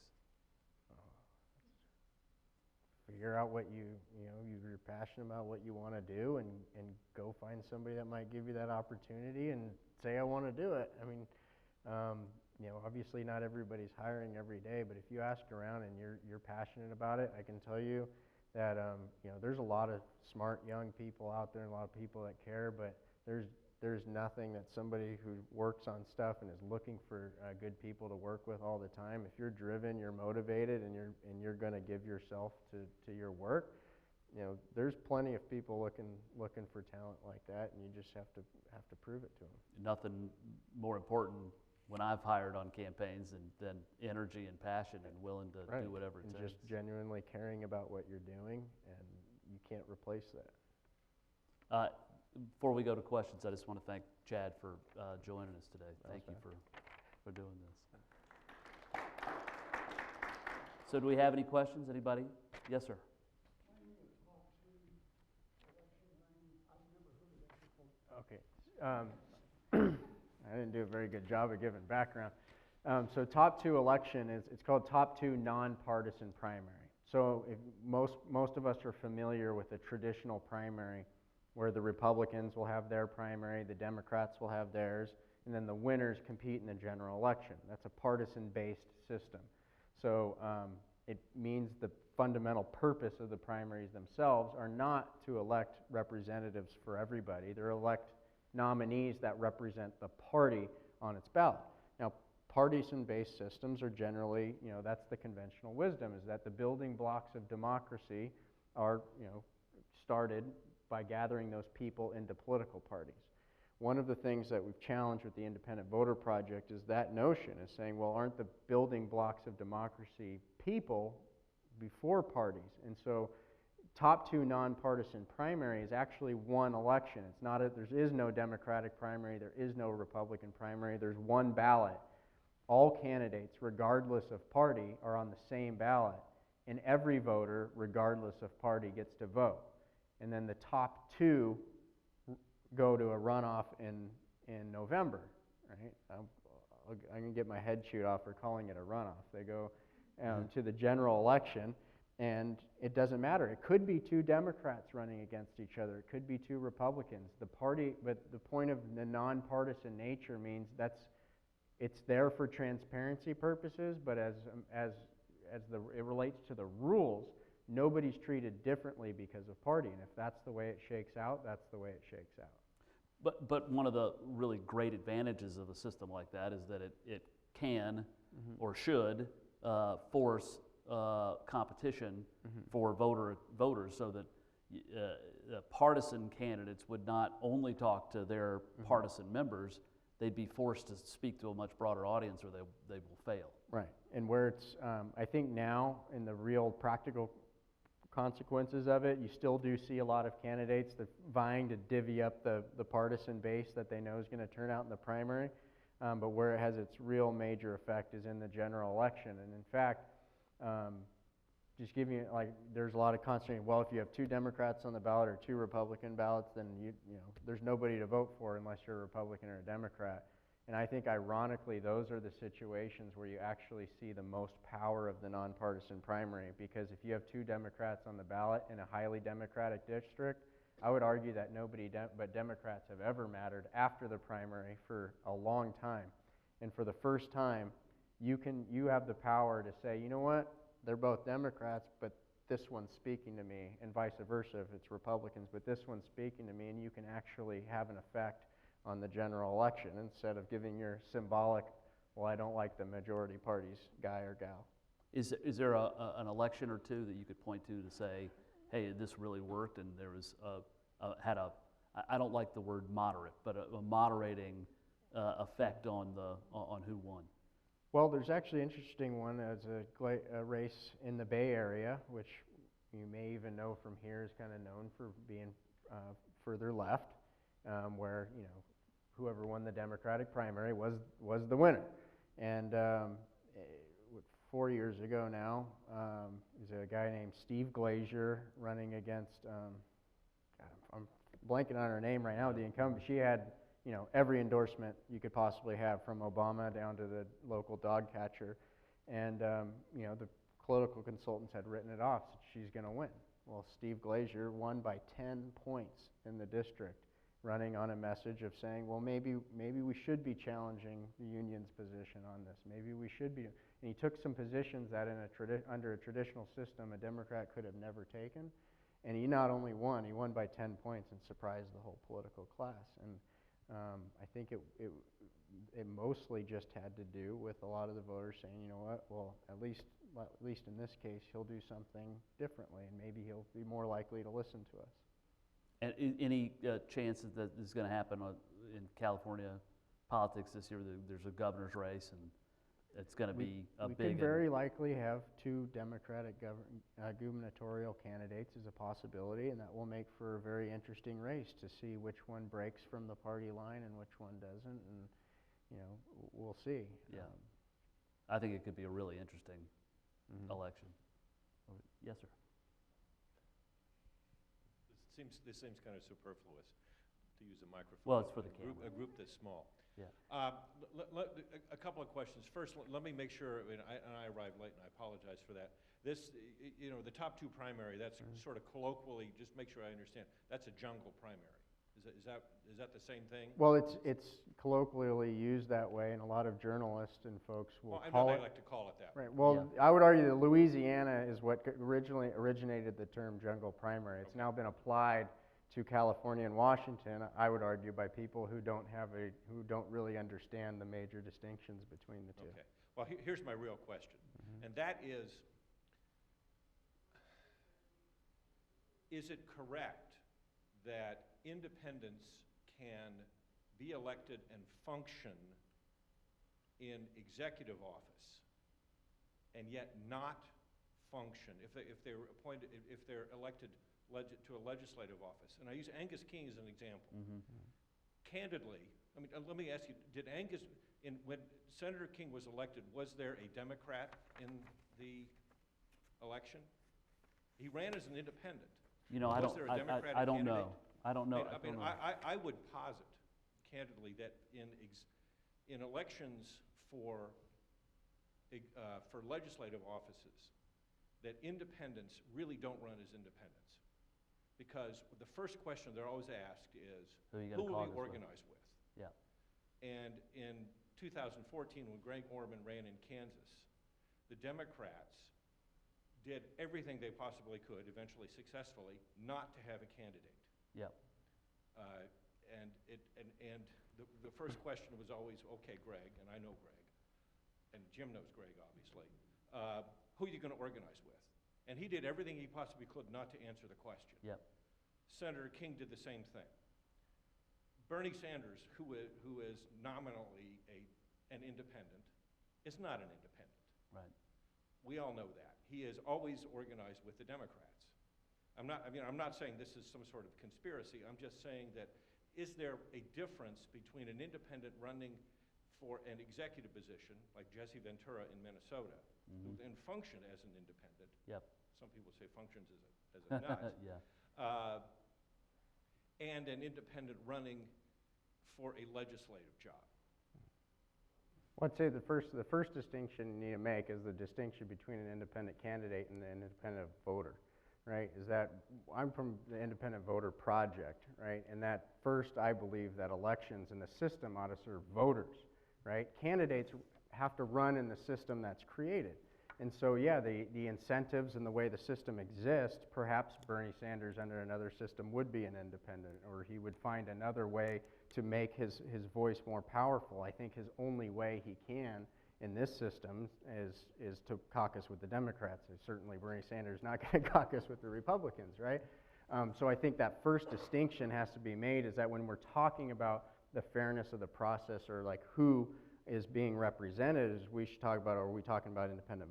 Figure out what you're passionate about, what you want to do, and go find somebody that might give you that opportunity and say, I want to do it. I mean, you know, obviously not everybody's hiring every day, but if you ask around and you're passionate about it, I can tell you that you know, there's a lot of smart young people out there and a lot of people that care, but there's nothing that somebody who works on stuff and is looking for good people to work with all the time. If you're driven, you're motivated, and you're going to give yourself to your work, you know, there's plenty of people looking for talent like that, and you just have to prove it to them. Nothing more important when I've hired on campaigns than energy and passion and willing to do whatever it takes. And just genuinely caring about what you're doing, and you can't replace that. Before we go to questions, I just want to thank Chad for joining us today. Thank you for doing this. So do we have any questions? Anybody? Yes, sir. Okay. I didn't do a very good job of giving background. So Top 2 election it's called Top 2 Nonpartisan primary. So if most of us are familiar with a traditional primary, where the Republicans will have their primary, the Democrats will have theirs, and then the winners compete in the general election. That's a partisan-based system. So it means the fundamental purpose of the primaries themselves are not to elect representatives for everybody. They're elect nominees that represent the party on its ballot. Now, partisan-based systems are generally, you know, that's the conventional wisdom, is that the building blocks of democracy are, you know, started by gathering those people into political parties. One of the things that we've challenged with the Independent Voter Project is that notion, is saying, well, aren't the building blocks of democracy people before parties? And so Top 2 Nonpartisan primary is actually one election. It's not there is no Democratic primary, there is no Republican primary, there's one ballot. all candidates, regardless of party, are on the same ballot, and every voter, regardless of party, gets to vote. And then the top two go to a runoff in November, right? I'm going to get my head chewed off for calling it a runoff. They go to the general election, and it doesn't matter. It could be two Democrats running against each other. It could be two Republicans. But the point of the nonpartisan nature means it's there for transparency purposes, but as it relates to the rules, nobody's treated differently because of party. And if that's the way it shakes out, that's the way it shakes out. But one of the really great advantages of a system like that is that it can or should force competition for voters, so that partisan candidates would not only talk to their partisan members, they'd be forced to speak to a much broader audience, or they will fail. Right, and where it's, I think now in the real practical consequences of it, you still do see a lot of candidates that vying to divvy up the partisan base that they know is going to turn out in the primary, but where it has its real major effect is in the general election. And in fact, just giving you, like, there's a lot of consternation, well, if you have two Democrats on the ballot or two Republican ballots, then you know there's nobody to vote for unless you're a Republican or a Democrat. And I think ironically those are the situations where you actually see the most power of the nonpartisan primary, because if you have two Democrats on the ballot in a highly Democratic district, I would argue that nobody but Democrats have ever mattered after the primary for a long time. And for the first time, you have the power to say, you know what, they're both Democrats, but this one's speaking to me, and vice versa if it's Republicans, but this one's speaking to me, and you can actually have an effect on the general election instead of giving your symbolic, well, I don't like the majority party's guy or gal. Is there an election or two that you could point to say, hey, this really worked, and there was I don't like the word moderate, but a moderating effect on who won? Well, there's actually an interesting one as a race in the Bay Area, which you may even know from here is kind of known for being further left, where whoever won the Democratic primary was the winner. And 4 years ago now, there's a guy named Steve Glazier running against, I'm blanking on her name right now, the incumbent. She had every endorsement you could possibly have, from Obama down to the local dog catcher. And the political consultants had written it off, so she's going to win. Well, Steve Glazier won by 10 points in the district, running on a message of saying, well, maybe we should be challenging the union's position on this. Maybe we should be. And he took some positions that under a traditional system a Democrat could have never taken. And he not only won, he won by 10 points and surprised the whole political class. And I think it mostly just had to do with a lot of the voters saying, you know what, well, at least in this case, he'll do something differently, and maybe he'll be more likely to listen to us. And any chances that this is going to happen in California politics this year? There's a governor's race, and it's going to be a big. We could very likely have two Democratic gubernatorial candidates as a possibility, and that will make for a very interesting race to see which one breaks from the party line and which one doesn't, and we'll see. Yeah, I think it could be a really interesting election. Yes, sir. This seems kind of superfluous to use a microphone. Well, it's for the camera. A group this small. Yeah. A couple of questions. First, let me make sure, and I arrived late, and I apologize for that. This, the top two primary, that's sort of colloquially, just make sure I understand, that's a jungle primary. Is that the same thing? Well, it's colloquially used that way, and a lot of journalists and folks will call it. I like to call it that. Right. Well, yeah. I would argue that Louisiana is what originally originated the term jungle primary. It's now been applied to California and Washington, I would argue, by people who don't really understand the major distinctions between the two. Okay. Well, here's my real question, and that is it correct that independents can be elected and function in executive office and yet not function if they're elected to a legislative office? And I use Angus King as an example. Candidly, I mean, let me ask you: did Angus, when Senator King was elected, was there a Democrat in the election? He ran as an independent. You know, Was there a Democratic I don't candidate? know. I don't know. I would posit, candidly, that in elections for legislative offices, that independents really don't run as independents. Because the first question they're always asked is, who will we organize with? Yeah. And in 2014, when Greg Orman ran in Kansas, the Democrats did everything they possibly could, eventually successfully, not to have a candidate. Yeah. And the first question was always, okay, Greg, and I know Greg, and Jim knows Greg, obviously, who are you going to organize with? And he did everything he possibly could not to answer the question. Yep. Senator King did the same thing. Bernie Sanders, who is nominally an independent, is not an independent. Right. We all know that. He is always organized with the Democrats. I'm not saying this is some sort of conspiracy. I'm just saying that is there a difference between an independent running for an executive position, like Jesse Ventura in Minnesota, who then functioned as an independent. Yep. Some people say functions as a nut. Yeah. And an independent running for a legislative job. Well, I'd say the first distinction you need to make is the distinction between an independent candidate and an independent voter, right? Is that I'm from the Independent Voter Project, right? And that first, I believe that elections and the system ought to serve voters, right? Candidates have to run in the system that's created. And so, yeah, the incentives and the way the system exists, perhaps Bernie Sanders under another system would be an independent, or he would find another way to make his voice more powerful. I think his only way he can in this system is to caucus with the Democrats. And certainly Bernie Sanders is not going to caucus with the Republicans, right? So I think that first distinction has to be made, is that when we're talking about the fairness of the process, or like who is being represented, is we should talk about, are we talking about independent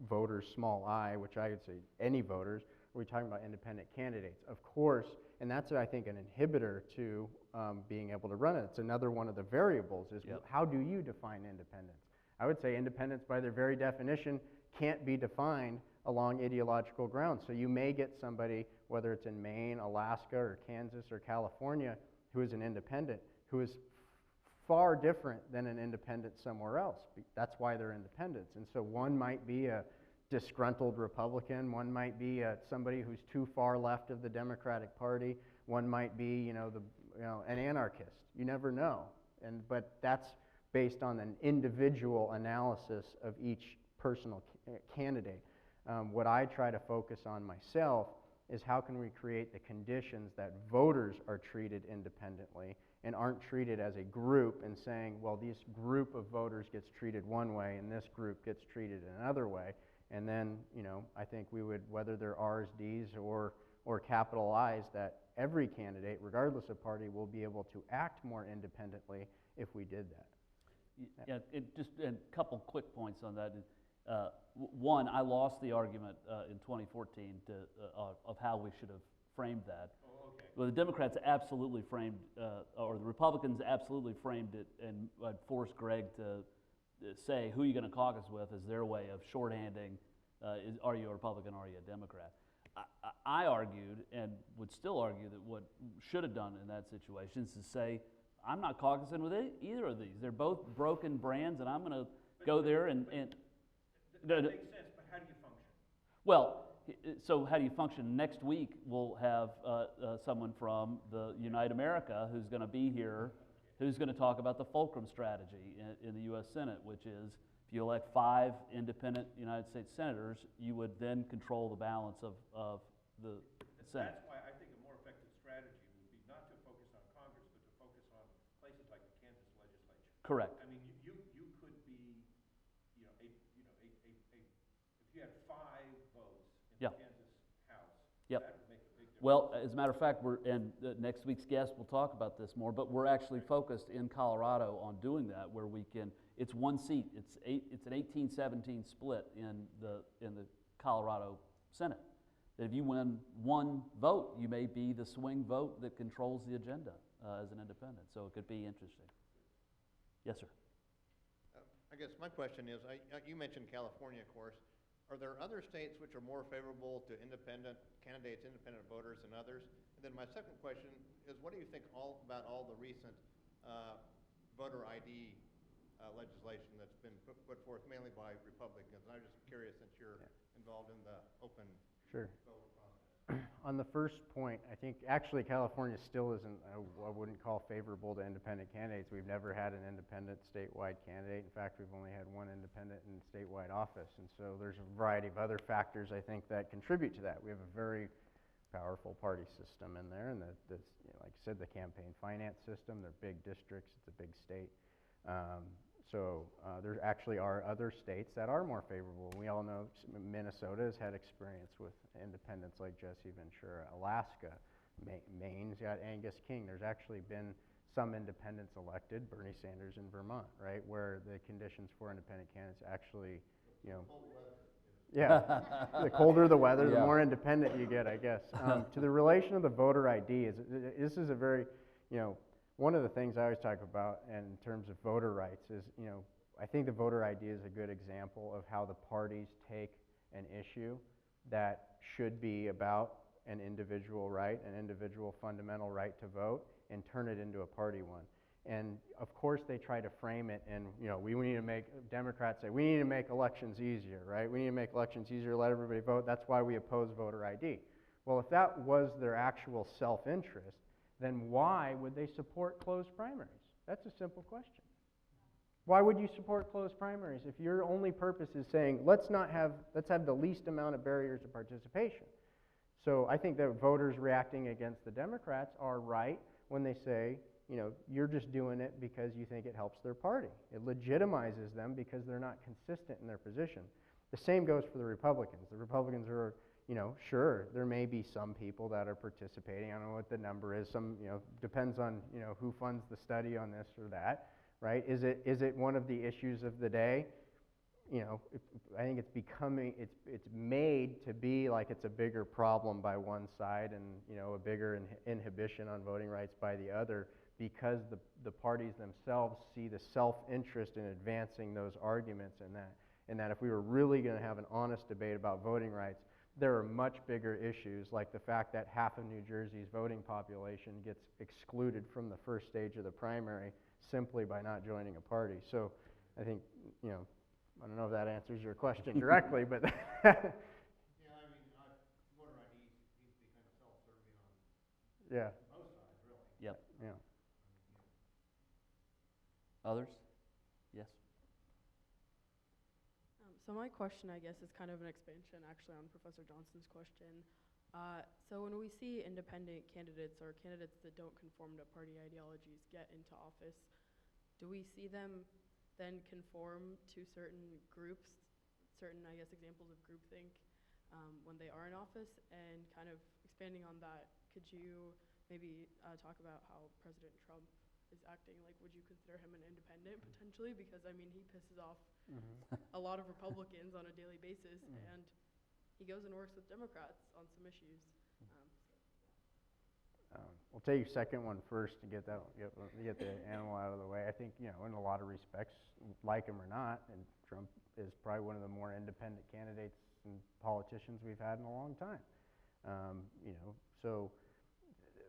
voters, small I, which I would say any voters, or are we talking about independent candidates? Of course, and that's, I think, an inhibitor to being able to run it. It's another one of the variables is how do you define independence? I would say independence, by their very definition, can't be defined along ideological grounds. So you may get somebody, whether it's in Maine, Alaska, or Kansas, or California, who is an independent, who is far different than an independent somewhere else. That's why they're independents. And so one might be a disgruntled Republican, one might be somebody who's too far left of the Democratic Party, one might be an anarchist. You never know. But that's based on an individual analysis of each personal candidate. What I try to focus on myself is how can we create the conditions that voters are treated independently and aren't treated as a group and saying, well, this group of voters gets treated one way and this group gets treated another way. And then, I think we would, whether they're R's, D's, or capital I's, that every candidate, regardless of party, will be able to act more independently if we did that. Yeah, just a couple quick points on that. One, I lost the argument in 2014 of how we should have framed that. Oh, okay. Well, the Democrats absolutely framed, or the Republicans absolutely framed it and forced Greg to say who you're going to caucus with is their way of shorthanding, are you a Republican, are you a Democrat? I argued, and would still argue, that what should have done in that situation is to say, I'm not caucusing with either of these. They're both broken brands, and I'm going to go there and that makes sense, but how do you function? Well, so how do you function? Next week, we'll have someone from the Unite America who's going to be here, who's going to talk about the fulcrum strategy in the U.S. Senate, which is if you elect 5 independent United States senators, you would then control the balance of the Senate. That's why I think a more effective strategy would be not to focus on Congress, but to focus on places like the Kansas legislature. Correct. I mean, you could be, if you had 5 votes in the Kansas House, that would make a big difference. Well, as a matter of fact, next week's guest will talk about this more, but we're actually focused in Colorado on doing that, where we can. It's one seat. It's an 18-17 split in the Colorado Senate. That if you win one vote, you may be the swing vote that controls the agenda as an independent. So it could be interesting. Yes, sir. I guess my question is, you mentioned California, of course. Are there other states which are more favorable to independent candidates, independent voters than others? And then my second question is, what do you think about all the recent voter ID legislation that's been put forth mainly by Republicans? And I'm just curious, since you're involved in the open Sure. vote process. On the first point, I think actually California still isn't, I wouldn't call favorable to independent candidates. We've never had an independent statewide candidate. In fact, we've only had one independent in statewide office. And so there's a variety of other factors, I think, that contribute to that. We have a very powerful party system in there, and like I said, the campaign finance system, they're big districts, it's a big state. There actually are other states that are more favorable. We all know Minnesota has had experience with independents like Jesse Ventura. Alaska, Maine's got Angus King. There's actually been some independents elected, Bernie Sanders in Vermont, right, where the conditions for independent candidates actually, you know, yeah, the colder the weather, the more independent you get, I guess. To the relation of the voter ID, this is a very, you know, one of the things I always talk about in terms of voter rights is, you know, I think the voter ID is a good example of how the parties take an issue that should be about an individual right, an individual fundamental right to vote, and turn it into a party one. And of course they try to frame it, and you know, we need to make, Democrats say, we need to make elections easier, right? We need to make elections easier, let everybody vote. That's why we oppose voter ID. Well, if that was their actual self-interest, then why would they support closed primaries? That's a simple question. Why would you support closed primaries if your only purpose is saying, let's have the least amount of barriers of participation? So I think that voters reacting against the Democrats are right when they say, you know, you're just doing it because you think it helps their party. It legitimizes them because they're not consistent in their position. The same goes for the Republicans. The Republicans are, you know, sure, there may be some people that are participating. I don't know what the number is. Some, you know, depends on, you know, who funds the study on this or that, right? Is it one of the issues of the day? You know, I think it's becoming, it's made to be like it's a bigger problem by one side and, you know, a bigger inhibition on voting rights by the other, because the parties themselves see the self-interest in advancing those arguments, and that if we were really going to have an honest debate about voting rights, there are much bigger issues, like the fact that half of New Jersey's voting population gets excluded from the first stage of the primary simply by not joining a party. So I think, you know, I don't know if that answers your question directly, but Yeah, I mean, voter ID needs to be kind of self-serving on yeah, both sides, really. Yep. yeah. Others? Yes. So my question, I guess, is kind of an expansion actually on Professor Johnson's question. So when we see independent candidates or candidates that don't conform to party ideologies get into office, do we see them then conform to certain groups, certain, I guess, examples of groupthink when they are in office? And kind of expanding on that, could you maybe talk about how President Trump is acting? Like, would you consider him an independent potentially? Because, I mean, he pisses off a lot of Republicans on a daily basis, and he goes and works with Democrats on some issues. We'll take your second one first to get the animal out of the way. I think, you know, in a lot of respects, like him or not, and Trump is probably one of the more independent candidates and politicians we've had in a long time. You know, so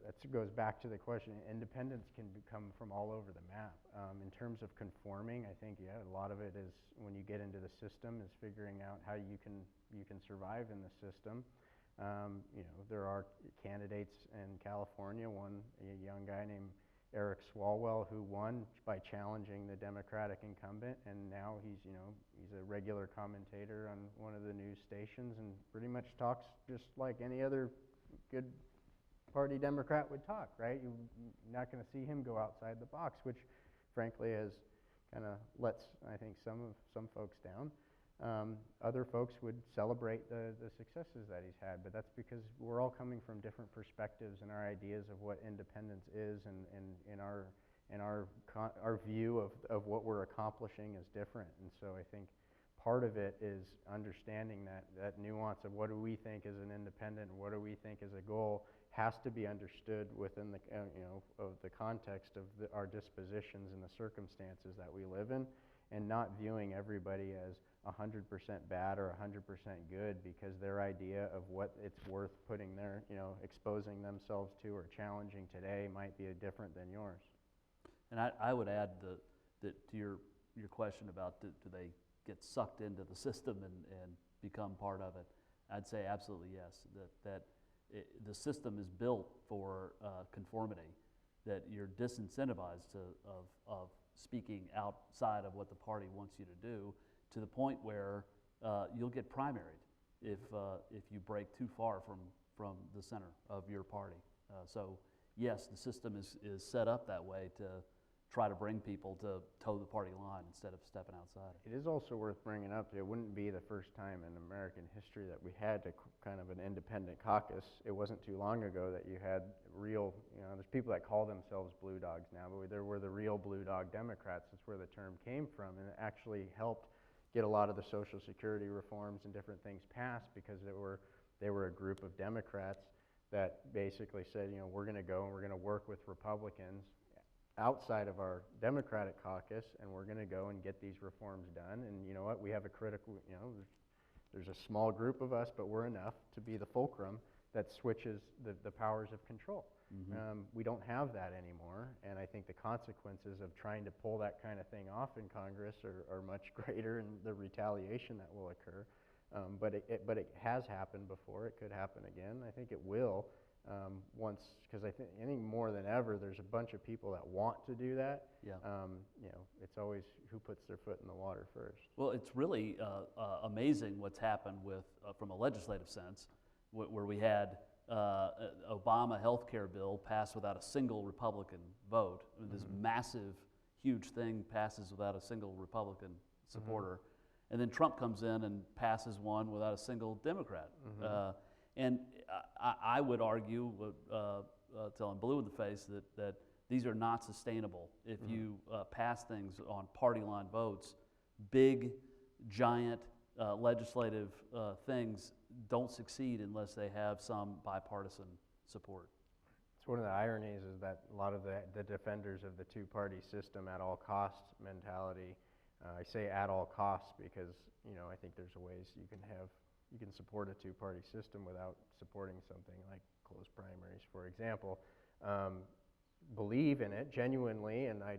that goes back to the question. Independence can come from all over the map. In terms of conforming, I think, yeah, a lot of it is when you get into the system is figuring out how you can survive in the system. You know, there are candidates in California, a young guy named Eric Swalwell who won by challenging the Democratic incumbent, and now he's a regular commentator on one of the news stations and pretty much talks just like any other good party Democrat would talk, right? You're not going to see him go outside the box, which frankly has kind of lets, I think, some folks down. Other folks would celebrate the successes that he's had, but that's because we're all coming from different perspectives, and our ideas of what independence is and our view of what we're accomplishing is different. And so I think part of it is understanding that nuance of what do we think is an independent and what do we think is a goal has to be understood within the of the context of our dispositions and the circumstances that we live in. and not viewing everybody as 100% bad or 100% good because their idea of what it's worth putting their, exposing themselves to or challenging today might be different than yours. And I would add that to your question about do they get sucked into the system and become part of it, I'd say absolutely yes, the system is built for conformity, that you're disincentivized of speaking outside of what the party wants you to do, to the point where you'll get primaried if you break too far from the center of your party. So yes, the system is set up that way to try to bring people to toe the party line instead of stepping outside. It is also worth bringing up, it wouldn't be the first time in American history that we had kind of an independent caucus. It wasn't too long ago that you had real, there's people that call themselves blue dogs now, but there were the real blue dog Democrats. That's where the term came from, and it actually helped get a lot of the Social Security reforms and different things passed because they were a group of Democrats that basically said, we're going to go and we're going to work with Republicans outside of our Democratic caucus, and we're going to go and get these reforms done. And you know what? We have a critical, there's a small group of us, but we're enough to be the fulcrum that switches the powers of control. Mm-hmm. We don't have that anymore, and I think the consequences of trying to pull that kind of thing off in Congress are much greater, and the retaliation that will occur. But it has happened before. It could happen again. I think it will. Once, because I think more than ever, there's a bunch of people that want to do that. Yeah. It's always who puts their foot in the water first. Well, it's really amazing what's happened with, from a legislative sense, where we had Obama health care bill passed without a single Republican vote. I mean, this massive, huge thing passes without a single Republican supporter. And then Trump comes in and passes one without a single Democrat. And I would argue, till I'm blue in the face, that these are not sustainable. If you pass things on party line votes, big, giant legislative things don't succeed unless they have some bipartisan support. It's one of the ironies is that a lot of the defenders of the two-party system at all costs mentality, I say at all costs because, I think there's ways you can support a two-party system without supporting something like closed primaries, for example. Believe in it genuinely, and I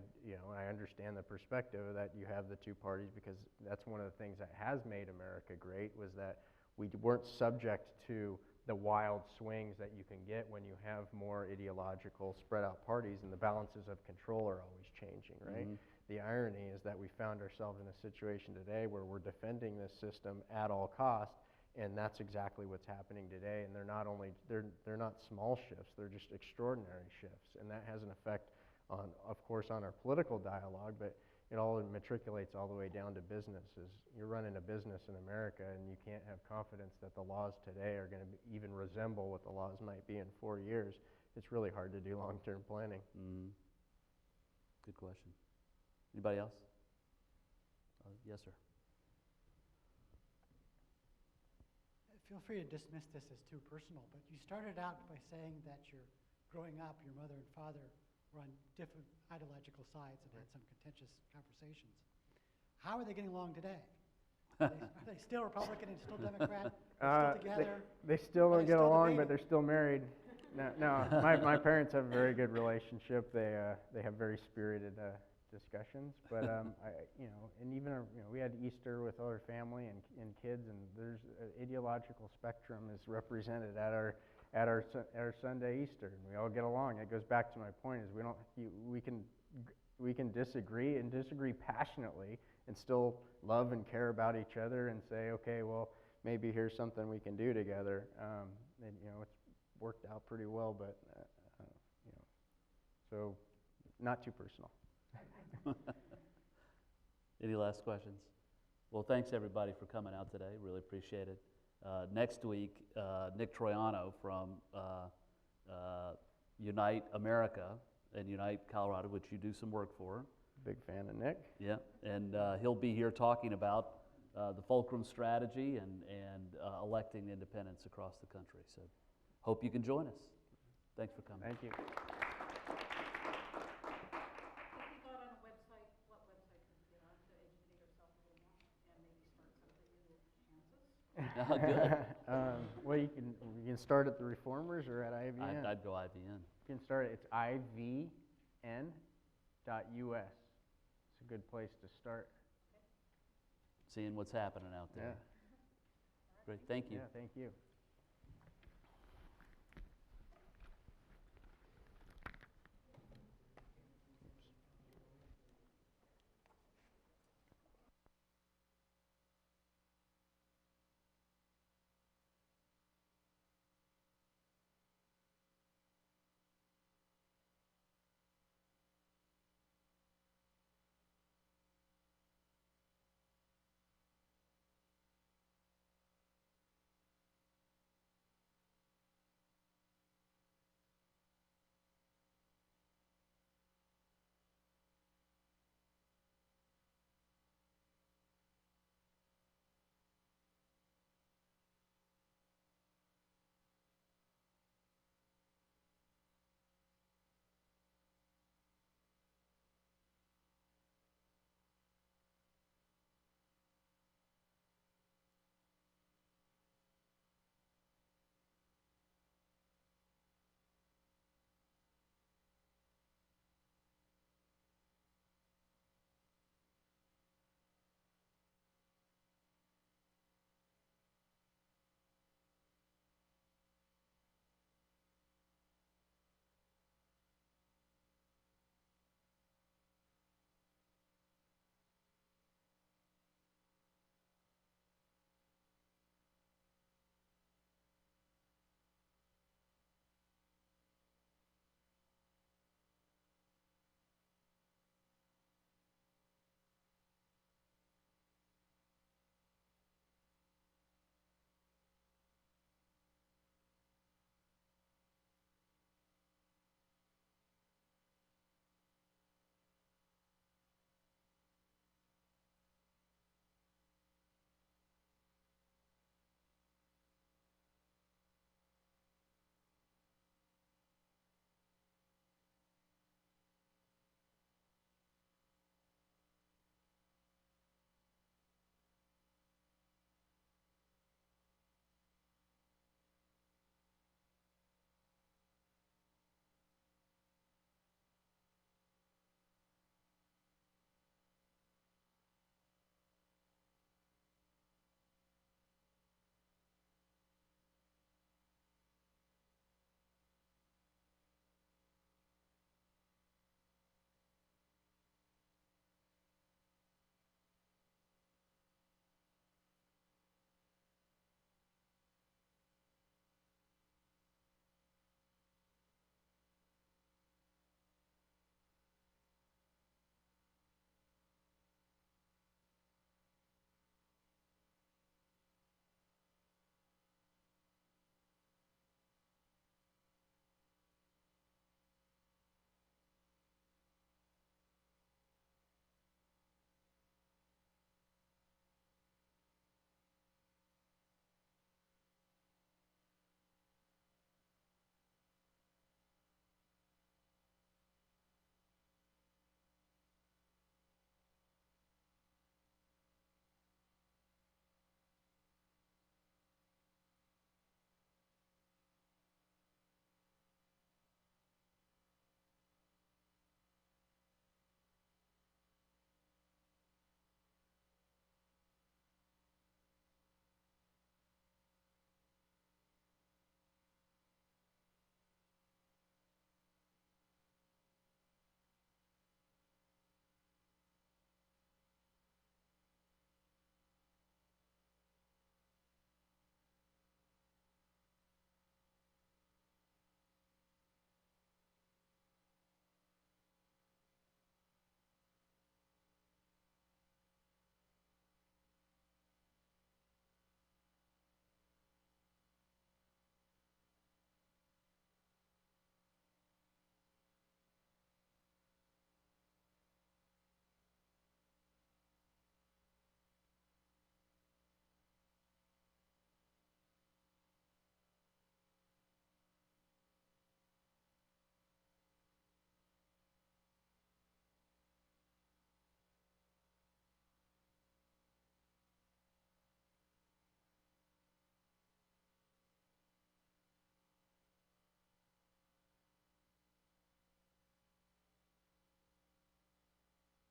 understand the perspective that you have the two parties, because that's one of the things that has made America great, was that we weren't subject to the wild swings that you can get when you have more ideological spread out parties, and the balances of control are always changing, right? The irony is that we found ourselves in a situation today where we're defending this system at all costs, and that's exactly what's happening today. And they're not small shifts, they're just extraordinary shifts. And that has an effect on, of course, on our political dialogue, but it all matriculates all the way down to businesses. You're running a business in America, and you can't have confidence that the laws today are going to even resemble what the laws might be in 4 years. It's really hard to do long-term planning. Good question. Anybody else? Yes, sir. Feel free to dismiss this as too personal, but you started out by saying that growing up, your mother and father were on different ideological sides and had some contentious conversations. How are they getting along today? Are they still Republican and still Democrat? Still together? They still don't get along, but they're still married. No, my parents have a very good relationship. They have very spirited discussions, but and even we had Easter with our family and kids, and there's ideological spectrum is represented at our Sunday Easter, and we all get along. It goes back to my point: is we can disagree and disagree passionately, and still love and care about each other, and say, okay, well, maybe here's something we can do together. And it's worked out pretty well, but so not too personal. Any last questions? Well, thanks everybody for coming out today. Really appreciate it. Next week, Nick Troiano from Unite America and Unite Colorado, which you do some work for. Big fan of Nick. Yeah, and he'll be here talking about the Fulcrum strategy and electing independents across the country. So hope you can join us. Thanks for coming. Thank you. Oh, good. Well, you can start at the Reformers or at IVN. I'd go IVN. You can start, it's ivn.us. It's a good place to start. Seeing what's happening out there. Yeah. Great, thank you. Yeah, thank you.